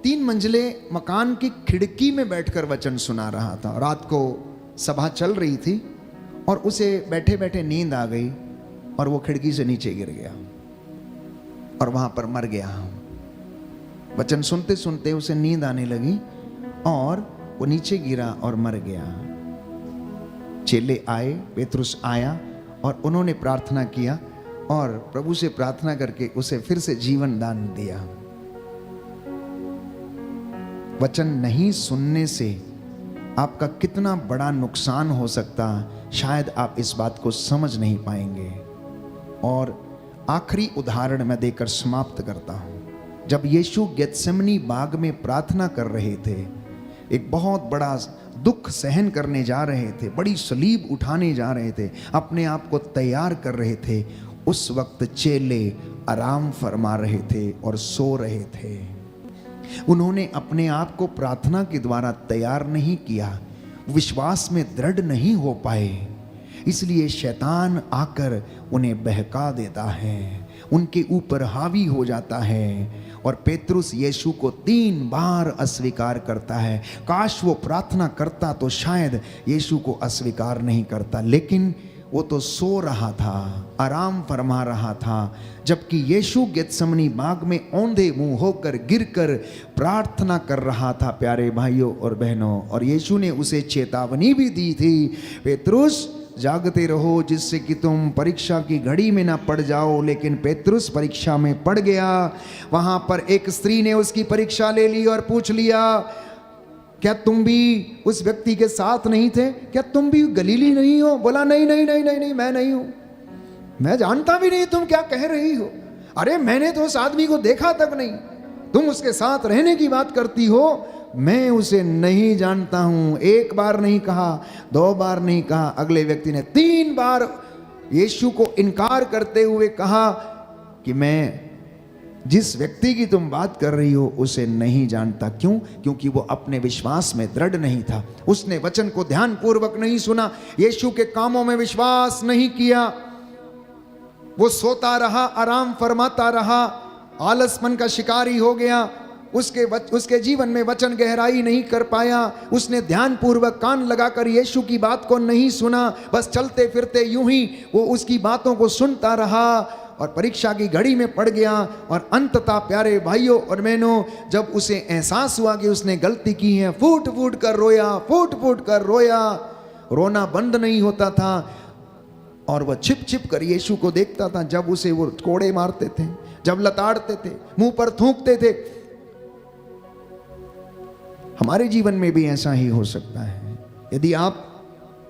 3 मंजिले मकान की खिड़की में बैठकर वचन सुना रहा था। रात को सभा चल रही थी और उसे बैठे बैठे नींद आ गई और वो खिड़की से नीचे गिर गया और वहां पर मर गया। वचन सुनते सुनते उसे नींद आने लगी और वो नीचे गिरा और मर गया। चेले आए, पेतरुस आया और उन्होंने प्रार्थना किया और प्रभु से प्रार्थना करके उसे फिर से जीवन दान दिया। वचन नहीं सुनने से आपका कितना बड़ा नुकसान हो सकता, शायद आप इस बात को समझ नहीं पाएंगे। और आखिरी उदाहरण मैं देकर समाप्त करता हूं। जब यीशु गेत्सेमनी बाग में प्रार्थना कर रहे थे, एक बहुत बड़ा दुख सहन करने जा रहे थे, बड़ी सलीब उठाने जा रहे थे, अपने आप को तैयार कर रहे थे, उस वक्त चेले आराम फरमा रहे थे और सो रहे थे। उन्होंने अपने आप को प्रार्थना के द्वारा तैयार नहीं किया, विश्वास में दृढ़ नहीं हो पाए, इसलिए शैतान आकर उन्हें बहका देता है, उनके ऊपर हावी हो जाता है। और पेतरुस यीशु को 3 बार अस्वीकार करता है। काश वो प्रार्थना करता तो शायद यीशु को अस्वीकार नहीं करता, लेकिन वो तो सो रहा था, आराम फरमा रहा था, जबकि यीशु गेत्सेमनी बाग में औंधे मुंह होकर गिरकर प्रार्थना कर रहा था। प्यारे भाइयों और बहनों, और यीशु ने उसे चेतावनी भी दी थी, पेतरुस जागते रहो जिससे कि तुम परीक्षा की घड़ी में ना पड़ जाओ। लेकिन पेतरुस परीक्षा में पड़ गया। वहां पर एक स्त्री ने उसकी परीक्षा ले ली और पूछ लिया, क्या तुम भी उस व्यक्ति के साथ नहीं थे? क्या तुम भी गलीली नहीं हो? बोला नहीं नहीं नहीं नहीं नहीं, मैं नहीं हूं, मैं जानता भी नहीं तुम क्या कह रही हो। अरे मैंने तो उस आदमी को देखा तक नहीं, तुम उसके साथ रहने की बात करती हो, मैं उसे नहीं जानता हूं। 1 बार नहीं कहा, 2 बार नहीं कहा, अगले व्यक्ति ने 3 बार यीशु को इनकार करते हुए कहा कि मैं जिस व्यक्ति की तुम बात कर रही हो उसे नहीं जानता। क्यों? क्योंकि वो अपने विश्वास में दृढ़ नहीं था, उसने वचन को ध्यानपूर्वक नहीं सुना, यीशु के कामों में विश्वास नहीं किया, वो सोता रहा, आराम फरमाता रहा, आलसपन का शिकारी हो गया। उसके जीवन में वचन गहराई नहीं कर पाया। उसने ध्यान पूर्वक कान लगाकर यीशु की बात को नहीं सुना, बस चलते फिरते यूं ही वो उसकी बातों को सुनता रहा और परीक्षा की घड़ी में पड़ गया। और अंततः प्यारे भाइयों और बहनों, जब उसे एहसास हुआ कि उसने गलती की है, फूट फूट कर रोया, फूट फूट कर रोया। रोना बंद नहीं होता था और वह छिप छिप कर यीशु को देखता था। जब उसे वो कोड़े मारते थे, जब लताड़ते थे, मुंह पर थूकते थे। हमारे जीवन में भी ऐसा ही हो सकता है। यदि आप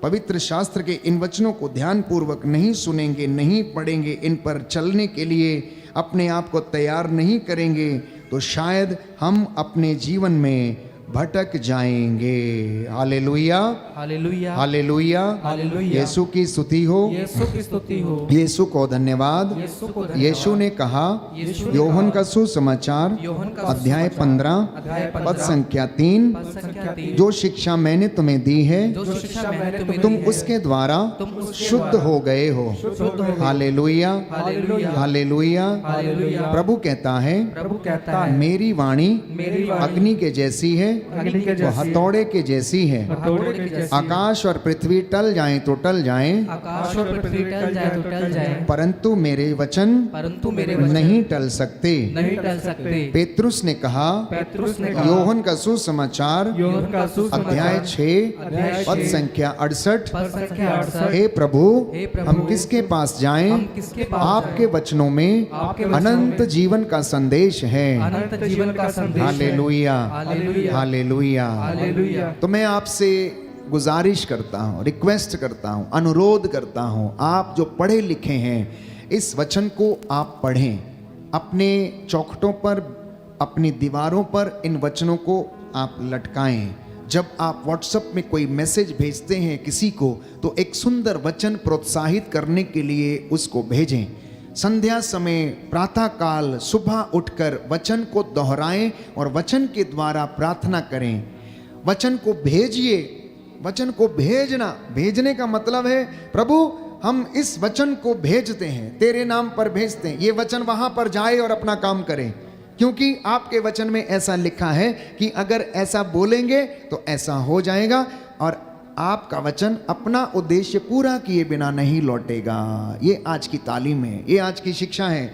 पवित्र शास्त्र के इन वचनों को ध्यान पूर्वक नहीं सुनेंगे, नहीं पढ़ेंगे, इन पर चलने के लिए अपने आप को तैयार नहीं करेंगे, तो शायद हम अपने जीवन में भटक जाएंगे। Hallelujah, hallelujah, hallelujah, hallelujah. Yeshu की स्तुति हो, यीशु की स्तुति हो, यीशु को धन्यवाद। यीशु को धन्यवाद। यीशु ने कहा, यीशु ने योहन कहा, का सुसमाचार योहन का अध्याय सुसमाचार, 15 अध्याय पद 15, संख्या 3, पद संख्या 3, जो शिक्षा मैंने तुम्हें दी है जो शिक्षा मैंने तुम्हें तुम दी है, उसके द्वारा तुम उसके शुद्ध द्वारा हो गए हो। शुद्ध हो गए। Hallelujah, hallelujah, hallelujah. हालेलुया। प्रभु कहता है, प्रभु कहता है, मेरी वाणी मेरी वाणी अग्नि के जैसी है, अग्नि के वो जैसी, हथौड़े के जैसी है। हथौड़े के जैसी, आकाश और पृथ्वी टल जाएं तो टल जाएं, आकाश और पृथ्वी टल जाए तो टल जाए, परंतु मेरे वचन परंतु मेरे वचन नहीं टल सकते। नहीं टल सकते। पेतरुस ने कहा, पेतरुस ने कहा, योहन का सुसमाचार योहन का सुसमाचार, अध्याय 6 अध्याय पद 6, संख्या 68, पद संख्या 68, हे प्रभु, हे प्रभु, हम किसके पास जाएं? हम किसके पास आपके जाएं? वचनों में आपके वचनों अनंत में जीवन का संदेश है। अनंत जीवन का संदेश है। Hallelujah, hallelujah, hallelujah. हालेलुया। तो मैं आपसे गुजारिश करता हूँ, रिक्वेस्ट करता हूँ, अनुरोध करता हूँ, आप जो पढ़े लिखे हैं इस वचन को आप पढ़ें। अपने चौखटों पर, अपनी दीवारों पर इन वचनों को आप लटकाएं। जब आप व्हाट्सएप में कोई मैसेज भेजते हैं किसी को, तो एक सुंदर वचन प्रोत्साहित करने के लिए उसको भेजें। संध्या समय, प्रातः काल, सुबह उठकर वचन को दोहराएं और वचन के द्वारा प्रार्थना करें। वचन को भेजिए। वचन को भेजना, भेजने का मतलब है, प्रभु हम इस वचन को भेजते हैं, तेरे नाम पर भेजते हैं, ये वचन वहां पर जाए और अपना काम करे। क्योंकि आपके वचन में ऐसा लिखा है कि अगर ऐसा बोलेंगे तो ऐसा हो जाएगा, और आपका वचन अपना उद्देश्य पूरा किए बिना नहीं लौटेगा। ये आज की तालीम है, ये आज की शिक्षा है।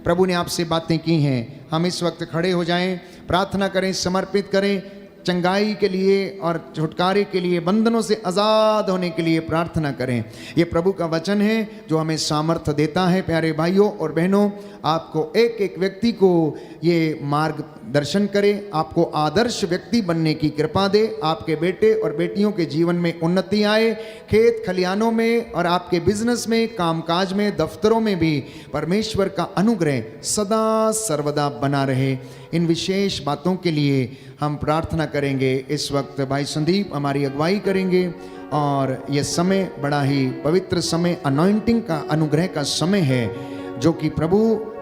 प्रभु ने आपसे बातें की हैं। हम इस वक्त खड़े हो जाएं, प्रार्थना करें, समर्पित करें, चंगाई के लिए और छुटकारे के लिए, बंधनों से आज़ाद होने के लिए प्रार्थना करें। ये प्रभु का वचन है जो हमें सामर्थ्य देता है। प्यारे भाइयों और बहनों, आपको एक एक व्यक्ति को ये मार्गदर्शन करे, आपको आदर्श व्यक्ति बनने की कृपा दे, आपके बेटे और बेटियों के जीवन में उन्नति आए, खेत खलियानों में और आपके बिजनेस में, कामकाज में, दफ्तरों में भी परमेश्वर का अनुग्रह सदा सर्वदा बना रहे। इन विशेष बातों के लिए हम प्रार्थना करेंगे। इस वक्त भाई संदीप हमारी अगुवाई करेंगे और ये समय बड़ा ही पवित्र समय, अनॉइंटिंग का, अनुग्रह का समय है, जो कि प्रभु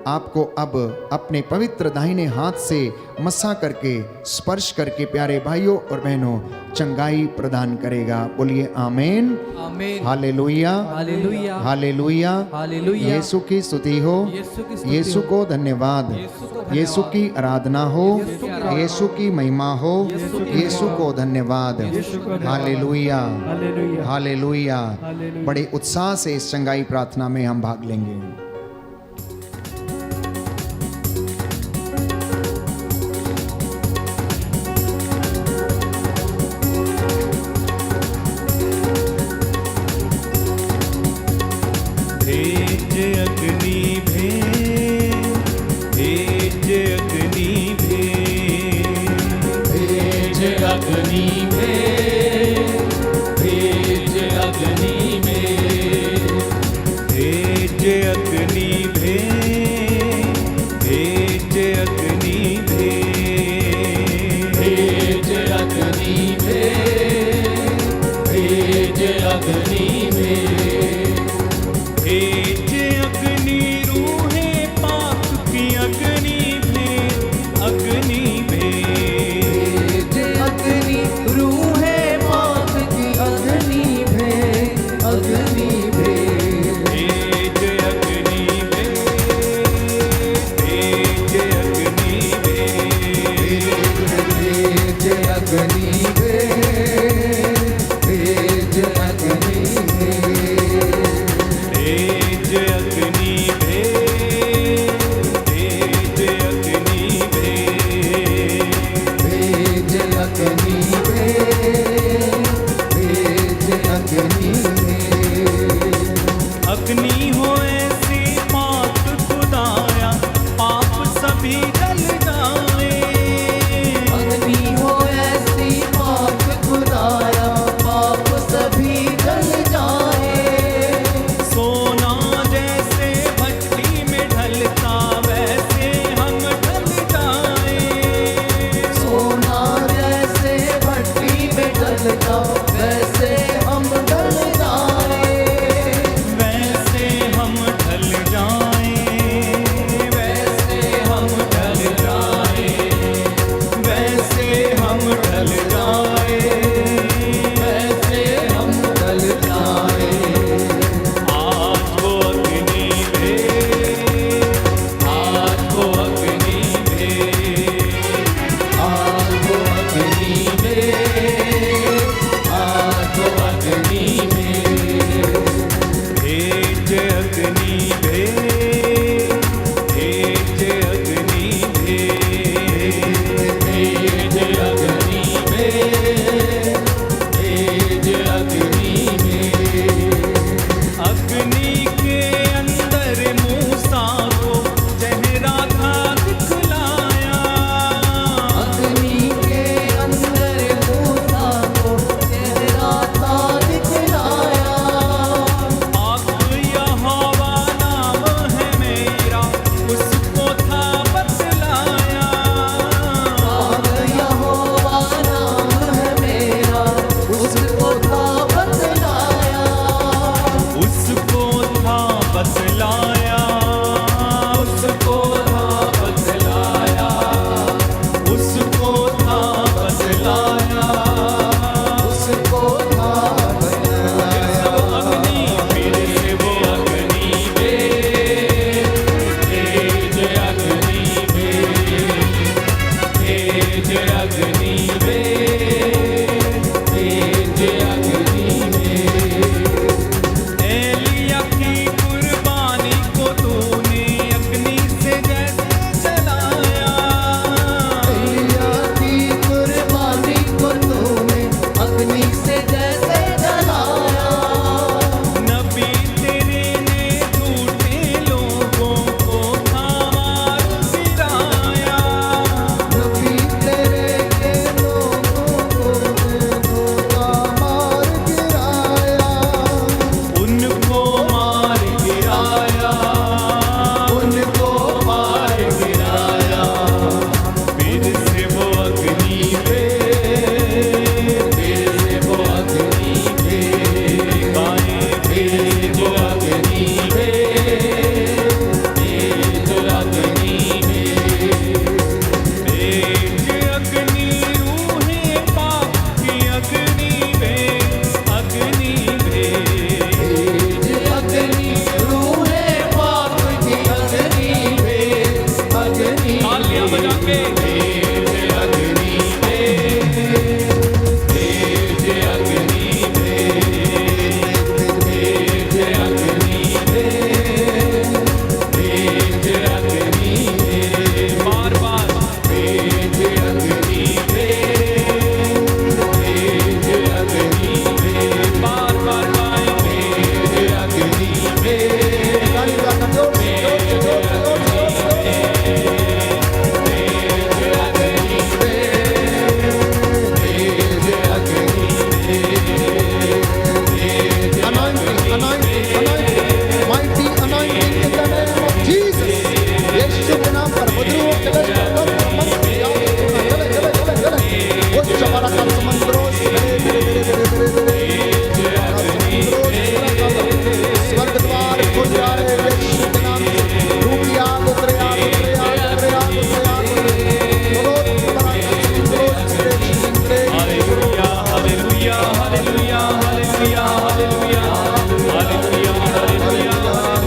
आपको अब अपने पवित्र दाहिने हाथ से मसा करके, स्पर्श करके प्यारे भाइयों और बहनों चंगाई प्रदान करेगा। बोलिए आमीन, आमीन, hallelujah, hallelujah, hallelujah, hallelujah. Yeshu की स्तुति हो, यीशु की स्तुति यीशु हो, को धन्यवाद, यीशु को धन्यवाद, यीशु की आराधना हो, यीशु की आराधना, यीशु की महिमा हो, यीशु की यीशु महिमा, को धन्यवाद। यीशु को धन्यवाद। Hallelujah, hallelujah, hallelujah. हालेलुया। बड़े उत्साह से इस चंगाई प्रार्थना में हम भाग लेंगे। भेज अग्नि भेज, भेज अग्नि भेज, भेज अग्नि भेज, भेज अग्नि भेज, भेज अग्नि भेज, भेज अग्नि भेज, भेज अग्नि भेज, भेज अग्नि भेज, भेज अग्नि रूहे पाक की अग्नि भेज, अग्नि भेज, भेज अग्नि रूहे पाक की अग्नि भेज, अग्नि भेज, भेज अग्नि भेज, भेज अग्नि भेज, वैसे हम ढल जाए, वैसे हम ढल जाएं, वैसे हम ढल जाएं, वैसे हम ढल जाएं, वैसे हम ढल जाए। आज वो अग्नि में, आज वो अग्नि में, आज वो अग्नि में, आज वो अग्नि में, भेज अग्नि भेज, भेज अग्नि भेज, भेज अग्नि में, भेज अग्नि में। अग्नि के अंदर मूसा को चेहरा था दिखलाया, अग्नि के अंदर मूसा को चेहरा था दिखलाया, आग यहोवा नाम है मेरा, उसको था बतलाया, आग यहोवा नाम है मेरा, उसको था बतलाया, उसको था बतलाया, उसको था बतलाया, उसको था बतलाया, उसको था बतलाया। अग्नि फिर से वो अग्नि भेज, भेज अग्नि भेज, भेज अग्नि भेज, भेज अग्नि भेज। एलिया की कुर्बानी को तूने अग्नि से जैसे जलाया, एलिया की कुर्बानी को तूने अग्नि से जैसे जलाया, नबी तेरे ने झूठे लोगों को था मार गिराया, नबी तेरे के लोगों को धोखा मार गिराया, उनको मार गिराया, उनको मार गिराया, फिर से वो अग्नि भेज, फिर से वो अग्नि भेज, गाएं फिर वो अग्नि भेज, भेज अग्नि भेज, अग्नि रूहे पाप की अग्नि भेज, अग्नि भेज, अग्नि रूहे पाप की अग्नि भेज, अग्नि तालियां बजा के भेज अग्नि भेज, भेज अग्नि भेज, भेज अग्नि भेज, भेज अग्नि भेज, बार बार भेज अग्नि भेज, भेज अग्नि भेज, बार बार गाएं भेज अग्नि भेज, Anointing, anointing, anointing, mighty anointing in the name of Jesus. यीशु के नाम पर बुजुर्गों के लिए चले चले चले चले वो चमारा का समंदरों स्वर्ग द्वार खुल जाए यीशु के नाम से रूपी आग उतरे आग उतरे आग उतरे आग उतरे आग उतरे hallelujah hallelujah hallelujah hallelujah hallelujah hallelujah hallelujah hallelujah hallelujah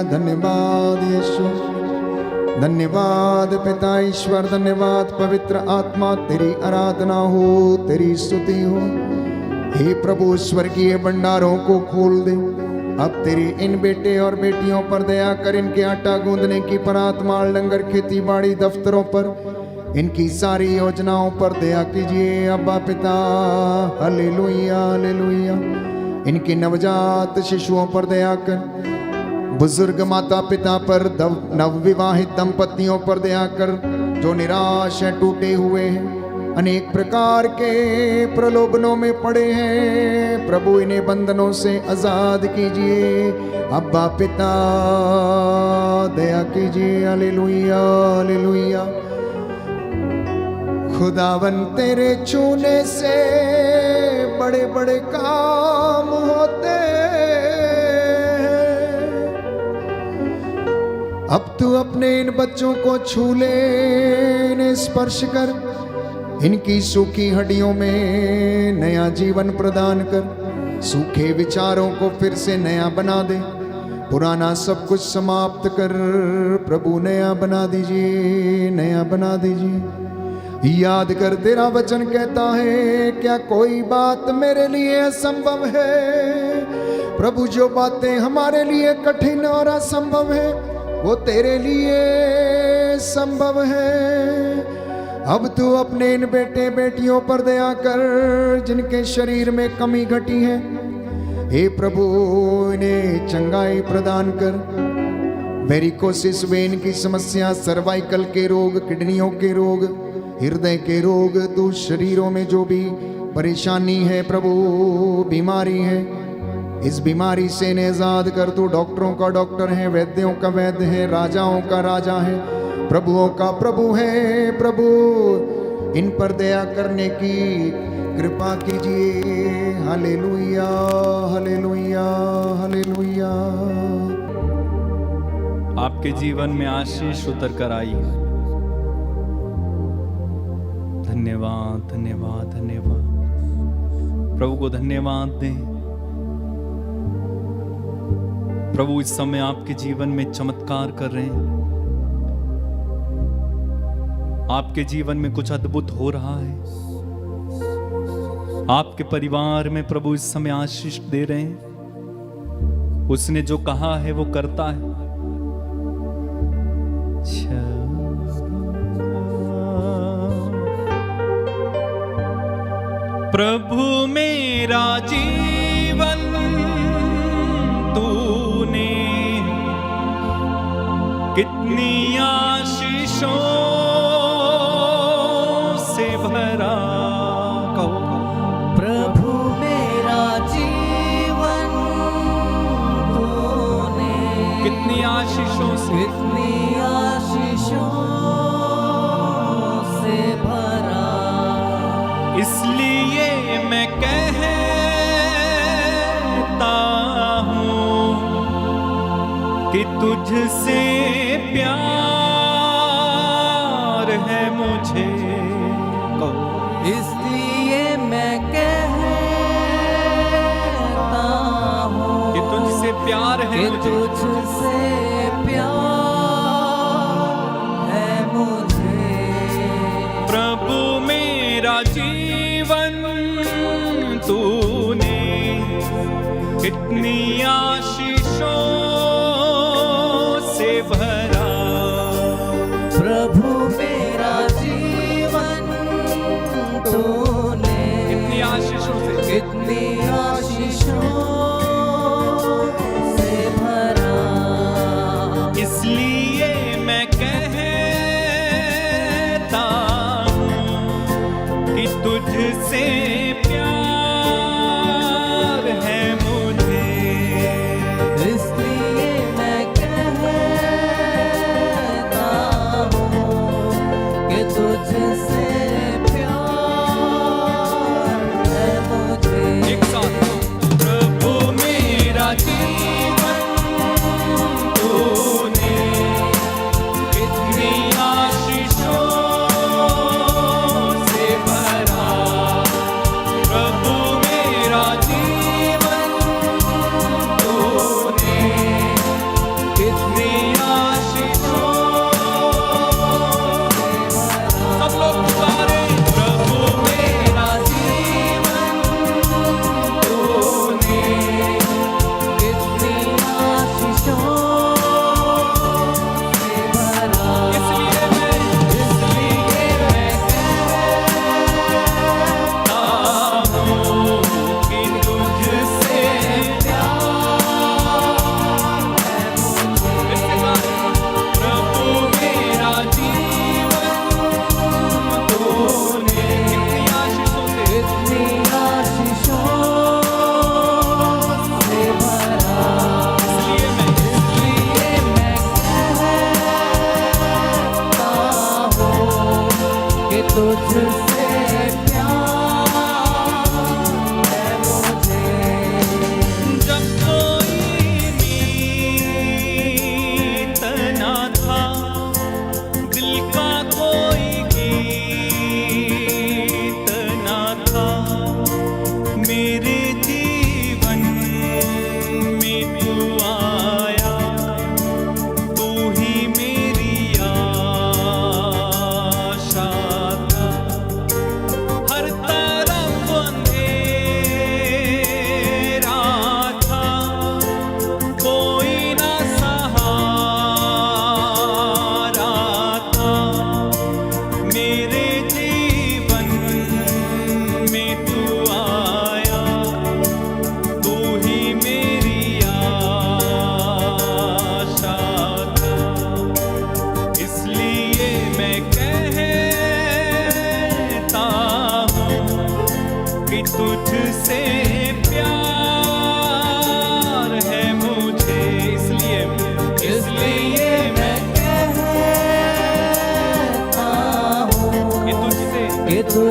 धन्यवाद यीशु, धन्यवाद पिता ईश्वर, धन्यवाद पवित्र आत्मा। तेरी आराधना हो, तेरी स्तुति हो। हे प्रभु स्वर्गीय भंडारों को खोल दे। अब तेरी इन बेटे और बेटियों पर दया कर। इनके आटा गूंदने की परात, माल डंगर, खेती बाड़ी, दफ्तरों पर, इनकी सारी योजनाओं पर दया कीजिए अब्बा पिता। Hallelujah hallelujah. इनके नवजात शिशुओं पर दया कर। बुजुर्ग माता पिता पर, नवविवाहित दंपतियों पर दया कर, जो निराश है, टूटे हुए हैं, अनेक प्रकार के प्रलोभनों में पड़े हैं, प्रभु इन्हें बंधनों से आजाद कीजिए। अब्बा पिता दया कीजिए। Hallelujah hallelujah. खुदावन तेरे छूने से बड़े बड़े काम होते हैं। अब तू अपने इन बच्चों को छू ले, इन्हें स्पर्श कर, इनकी सूखी हड्डियों में नया जीवन प्रदान कर, सूखे विचारों को फिर से नया बना दे, पुराना सब कुछ समाप्त कर प्रभु नया बना दीजिए, नया बना दीजिए। याद कर तेरा वचन कहता है, क्या कोई बात मेरे लिए असंभव है? प्रभु जो बातें हमारे लिए कठिन और असंभव है, वो तेरे लिए संभव है। अब तू अपने इन बेटे बेटियों पर दया कर, जिनके शरीर में कमी घटी है। हे प्रभु इन्हें चंगाई प्रदान कर। वेरिकोसिस वेन की समस्या, सर्वाइकल के रोग, किडनियों के रोग, हृदय के रोग, तू शरीरों में जो भी परेशानी है प्रभु, बीमारी है, इस बीमारी से इन्हें आजाद कर। तू डॉक्टरों का डॉक्टर है, वैद्यों का वैद्य है, राजाओं का राजा है, प्रभुओं का प्रभु है। प्रभु इन पर दया करने की कृपा कीजिए। Hallelujah hallelujah hallelujah. आपके जीवन में आशीष उतर कर आई। धन्यवाद धन्यवाद धन्यवाद। प्रभु को धन्यवाद दें। प्रभु इस समय आपके जीवन में चमत्कार कर रहे हैं। आपके जीवन में कुछ अद्भुत हो रहा है। आपके परिवार में प्रभु इस समय आशीष दे रहे हैं। उसने जो कहा है वो करता है। प्रभु मेरा जीवन तूने कितनी आशीषों से भरा। प्रभु मेरा जीवन तूने कितनी आशीषों से, कितनी आशीषों से भरा। इसलिए मैं कहता हूँ कि तुझसे प्यार है मुझे। इसलिए मैं कहता हूँ कि तुझसे प्यार है कि मुझे। तुझसे प्यार है मुझे। प्रभु मेरा जीवन तूने कितनी आशीषों से भरा। प्रभु मेरा जीवन तूने कितनी आशीषों से, कितनी आशीषों से भरा। इसलिए मैं कहता हूँ कि तुझसे प्यार है मुझे। इसलिए मैं कहता हूँ कि तुझसे प्यार है मुझे। एक साथ प्रभु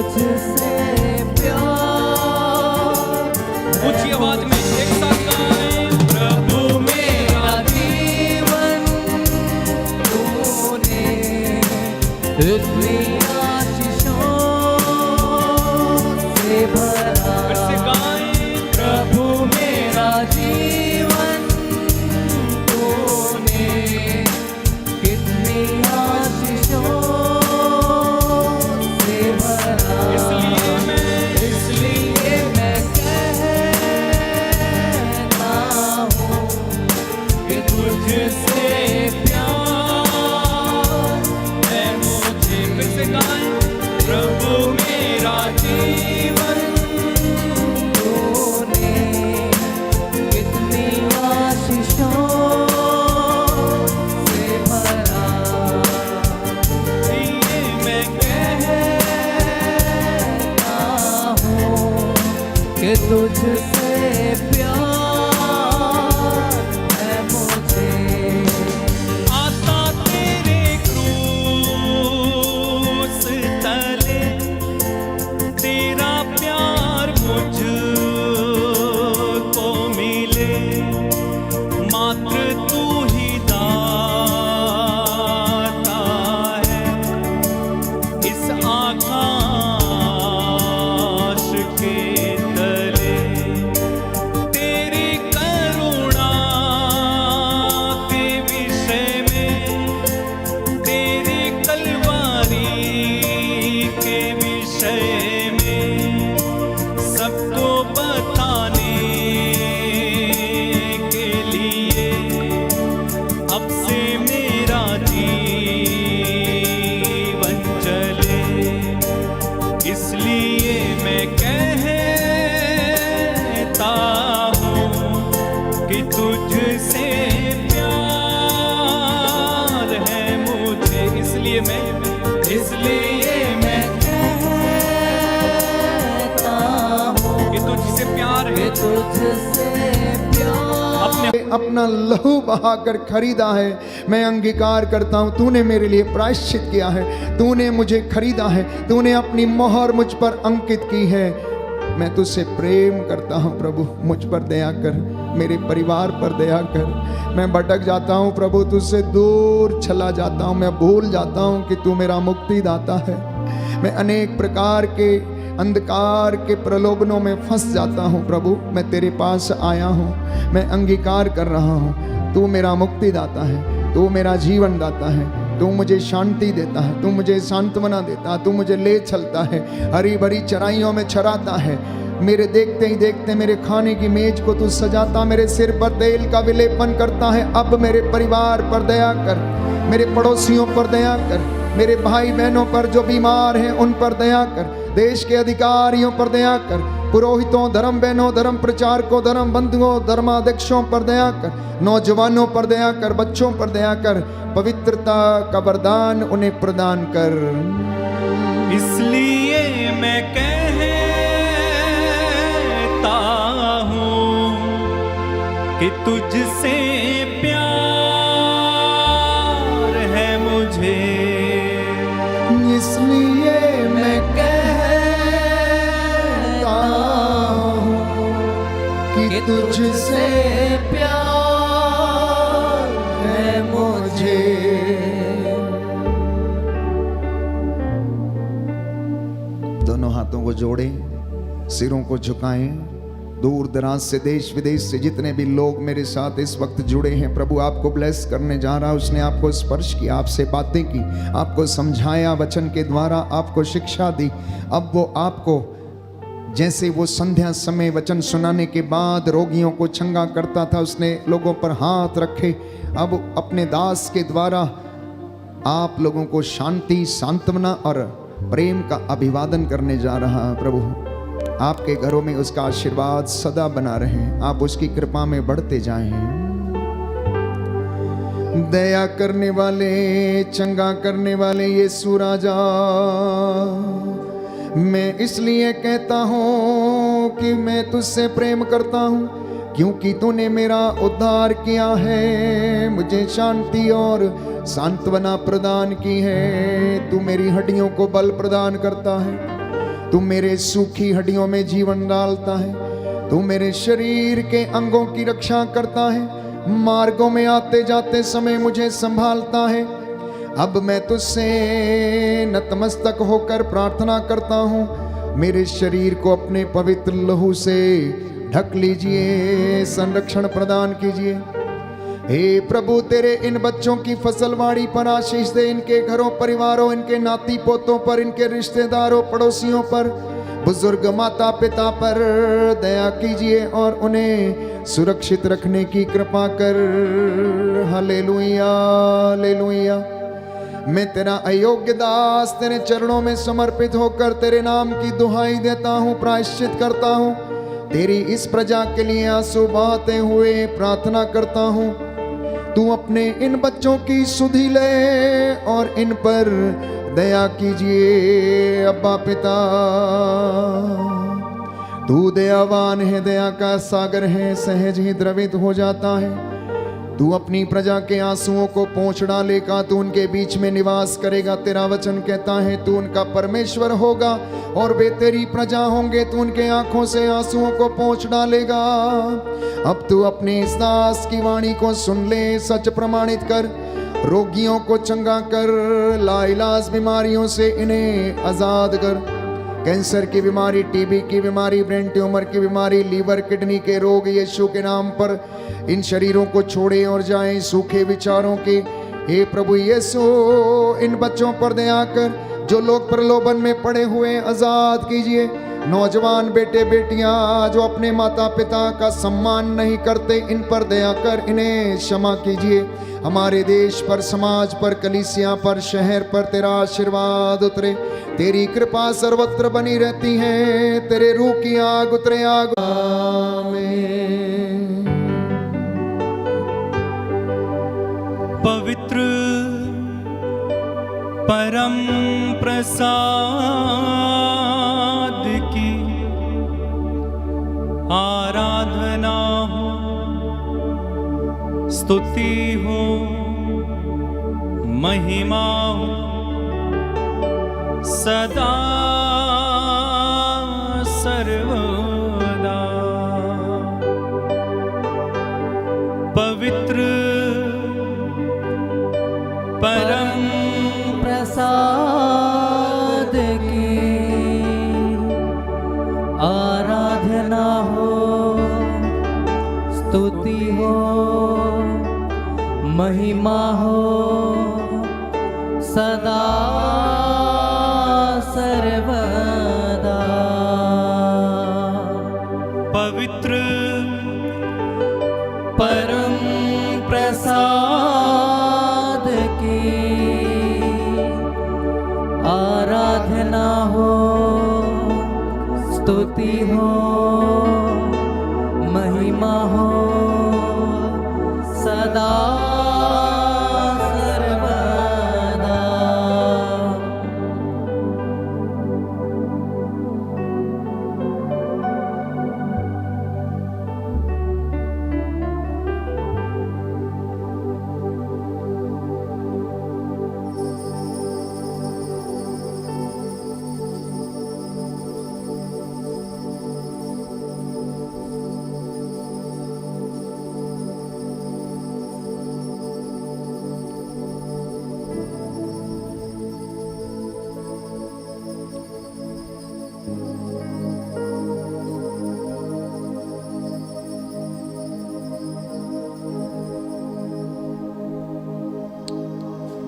तुझसे प्यार ऊंची आवाज में एक साथ गाएं, प्रभु मेरा जीवन तूने इतनी आशीषों से भरा। फिर से गाएं, प्रभु मेरा जीवन तूने कितनी आशीषों से भरा। इसलिए मैं कहता हूँ कि तुझसे प्यार है मुझे। फिर से गाएं, प्रभु मेरा जीवन तूने कितनी आशीषों से भरा। ये मैं कहता हूँ कि तुझसे प्यार है मुझे। आता तेरे क्रूस तले, तेरा प्यार मुझको मिले, मात्र तू ही दाता है इस आकाश के तले। तेरी करुणा के विषय में, तेरी कलवारी के विषय में सबको बताने के लिए अब से मेरा जीवन चले। इसलिए मैं कहता हूँ कि तुझसे प्यार है मुझे। इसलिए मैं कहता हूँ कि तुझसे प्यार कि है। तुझसे प्यार अपने अपना लहू बहाकर खरीदा है। मैं अंगीकार करता हूँ, तूने मेरे लिए प्रायश्चित किया है, तूने मुझे खरीदा है, तूने अपनी मोहर मुझ पर अंकित की है। मैं तुझसे प्रेम करता हूँ प्रभु, मुझ पर दया कर, मेरे परिवार पर दया कर। मैं भटक जाता हूँ प्रभु, तुझसे दूर चला जाता हूँ, मैं भूल जाता हूँ कि तू मेरा मुक्तिदाता है। मैं अनेक प्रकार के अंधकार के प्रलोभनों में फंस जाता हूँ प्रभु। मैं तेरे पास आया हूँ, मैं अंगीकार कर रहा हूँ, तू मेरा मुक्तिदाता है, तू मेरा जीवन दाता है, तू मुझे शांति देता है, तू मुझे सांत्वना देता है, तू मुझे ले चलता है, हरी भरी चराइयों में चराता है। मेरे देखते ही देखते मेरे खाने की मेज को तू सजाता, मेरे सिर पर तेल का विलेपन करता है। अब मेरे परिवार पर दया कर, मेरे पड़ोसियों पर दया कर, मेरे भाई बहनों पर जो बीमार हैं उन पर दया कर, देश के अधिकारियों पर दया कर, पुरोहितों, धर्म बहनों, धर्म प्रचारकों, धर्म बंधुओं, धर्माध्यक्षों पर दया कर, नौजवानों पर दया कर, बच्चों पर दया कर। पवित्रता का वरदान उन्हें प्रदान कर। इसलिए मैं कहता हूँ कि तुझसे प्यार है मुझे। इसलिए मैं कहता हूँ कि तुझसे प्यार है मुझे। दोनों हाथों को जोड़ें, सिरों को झुकाएं। दूर दराज से, देश विदेश से जितने भी लोग मेरे साथ इस वक्त जुड़े हैं, प्रभु आपको ब्लेस करने जा रहा है। उसने आपको स्पर्श किया, आपसे बातें की, आपको समझाया, वचन के द्वारा आपको शिक्षा दी। अब वो आपको, जैसे वो संध्या समय वचन सुनाने के बाद रोगियों को चंगा करता था, उसने लोगों पर हाथ रखे, अब अपने दास के द्वारा आप लोगों को शांति, सांत्वना और प्रेम का अभिवादन करने जा रहा है। प्रभु आपके घरों में उसका आशीर्वाद सदा बना रहे, आप उसकी कृपा में बढ़ते जाएं। दया करने वाले, चंगा करने वाले यीशु राजा, मैं इसलिए कहता हूँ कि मैं तुझसे प्रेम करता हूँ, क्योंकि तूने मेरा उद्धार किया है, मुझे शांति और सांत्वना प्रदान की है। तू मेरी हड्डियों को बल प्रदान करता है, तू मेरे सूखी हड्डियों में जीवन डालता है, तू मेरे शरीर के अंगों की रक्षा करता है, मार्गों में आते जाते समय मुझे संभालता है। अब मैं तुझसे नतमस्तक होकर प्रार्थना करता हूँ, मेरे शरीर को अपने पवित्र लहू से ढक लीजिए, संरक्षण प्रदान कीजिए। हे प्रभु, तेरे इन बच्चों की फसलवाड़ी पर आशीष दे, इनके घरों परिवारों, इनके नाती पोतों पर, इनके रिश्तेदारों पड़ोसियों पर, बुजुर्ग माता पिता पर दया कीजिए और उन्हें सुरक्षित रखने की कृपा कर। Hallelujah, hallelujah. मैं तेरा अयोग्य दास तेरे चरणों में समर्पित होकर तेरे नाम की दुहाई देता हूँ, प्रायश्चित करता हूँ। तेरी इस प्रजा के लिए आंसू बहाते हुए प्रार्थना करता हूँ, तू अपने इन बच्चों की सुधि ले और इन पर दया कीजिए। अब्बा पिता, तू दयावान है, दया का सागर है, सहज ही द्रवित हो जाता है। तू अपनी प्रजा के आंसुओं को पोंछ डालेगा, तू उनके बीच में निवास करेगा। तेरा वचन कहता है तू उनका परमेश्वर होगा और वे तेरी प्रजा होंगे। तू उनके आंखों से आंसुओं को पोंछ डालेगा। अब तू अपने इस दास की वाणी को सुन ले, सच प्रमाणित कर, रोगियों को चंगा कर, लाइलाज बीमारियों से इन्हें आजाद कर। कैंसर की बीमारी, टीबी की बीमारी, ब्रेन ट्यूमर की बीमारी, लीवर किडनी के रोग यीशु के नाम पर इन शरीरों को छोड़े और जाएं सूखे विचारों के। हे प्रभु यीशु, इन बच्चों पर दया कर, जो लोग प्रलोभन में पड़े हुए आजाद कीजिए। नौजवान बेटे बेटियां जो अपने माता पिता का सम्मान नहीं करते, इन पर दया कर, इन्हें क्षमा कीजिए। हमारे देश पर, समाज पर, कलीसिया पर, शहर पर तेरा आशीर्वाद उतरे। तेरी कृपा सर्वत्र बनी रहती है। तेरे रूह की आग उतरे, आग। आमीन। पवित्र परम प्रसाद की आराधना हो, स्तुति हो, महिमा हो सदा सर्वदा। पवित्र परम प्रसाद की आराधना हो, स्तुति हो, महिमा हो सदा सर्वदा। पवित्र परम प्रसाद की आराधना हो, स्तुति हो, महिमा हो सदा सर्वदा।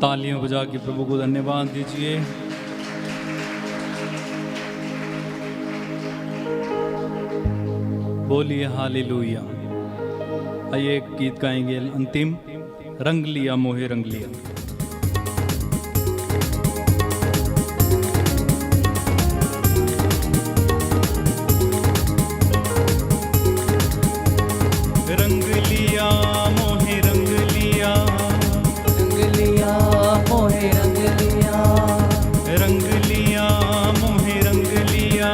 तालियां बजा के प्रभु को धन्यवाद दीजिए। बोलिए हालेलुया। आइए एक गीत गाएंगे अंतिम, रंग लिया मोहे रंग लिया। रंग लिया मोहे रंग लिया, रंग लिया मोहे रंग लिया, रंग लिया मोहे रंग लिया,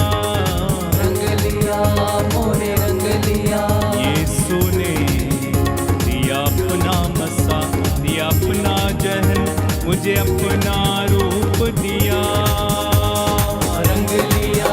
रंग लिया मोहे रंग लिया। यीशु ने दिया अपना मसा, दिया अपना जहन, मुझे अपना रूप दिया। रंग लिया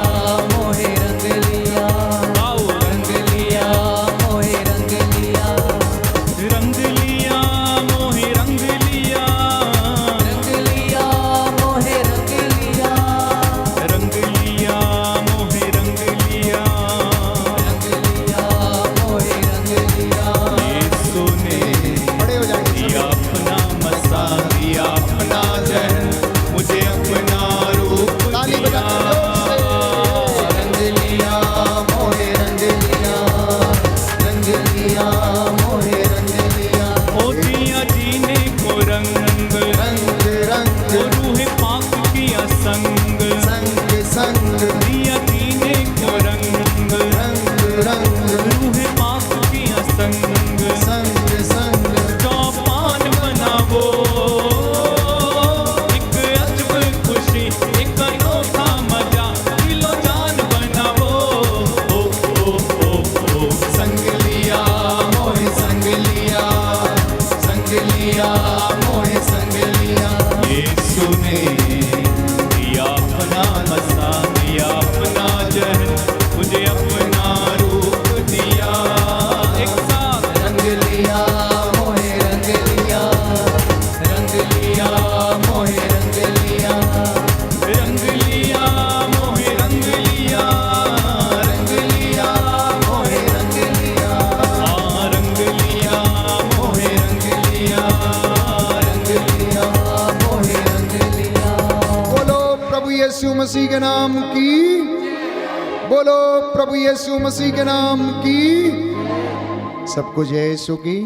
लिया मोहे संग लिया यीशु ने दिया अपना मसा, दिया अपना जहर, मुझे अपना रूप दिया। एक साथ रंग लिया मोहे रंग लिया रंग लिया मोहे रंग लिया रंग लिया मोहे रंग लिया, रंग लिया मोहे रंग लिया रंग लिया मोहे रंग लिया, रंग लिया मोहे रंग लिया। बोलो प्रभु यीशु मसीह के नाम की, बोलो प्रभु यीशु मसीह के नाम की, सबको जय यीशु की।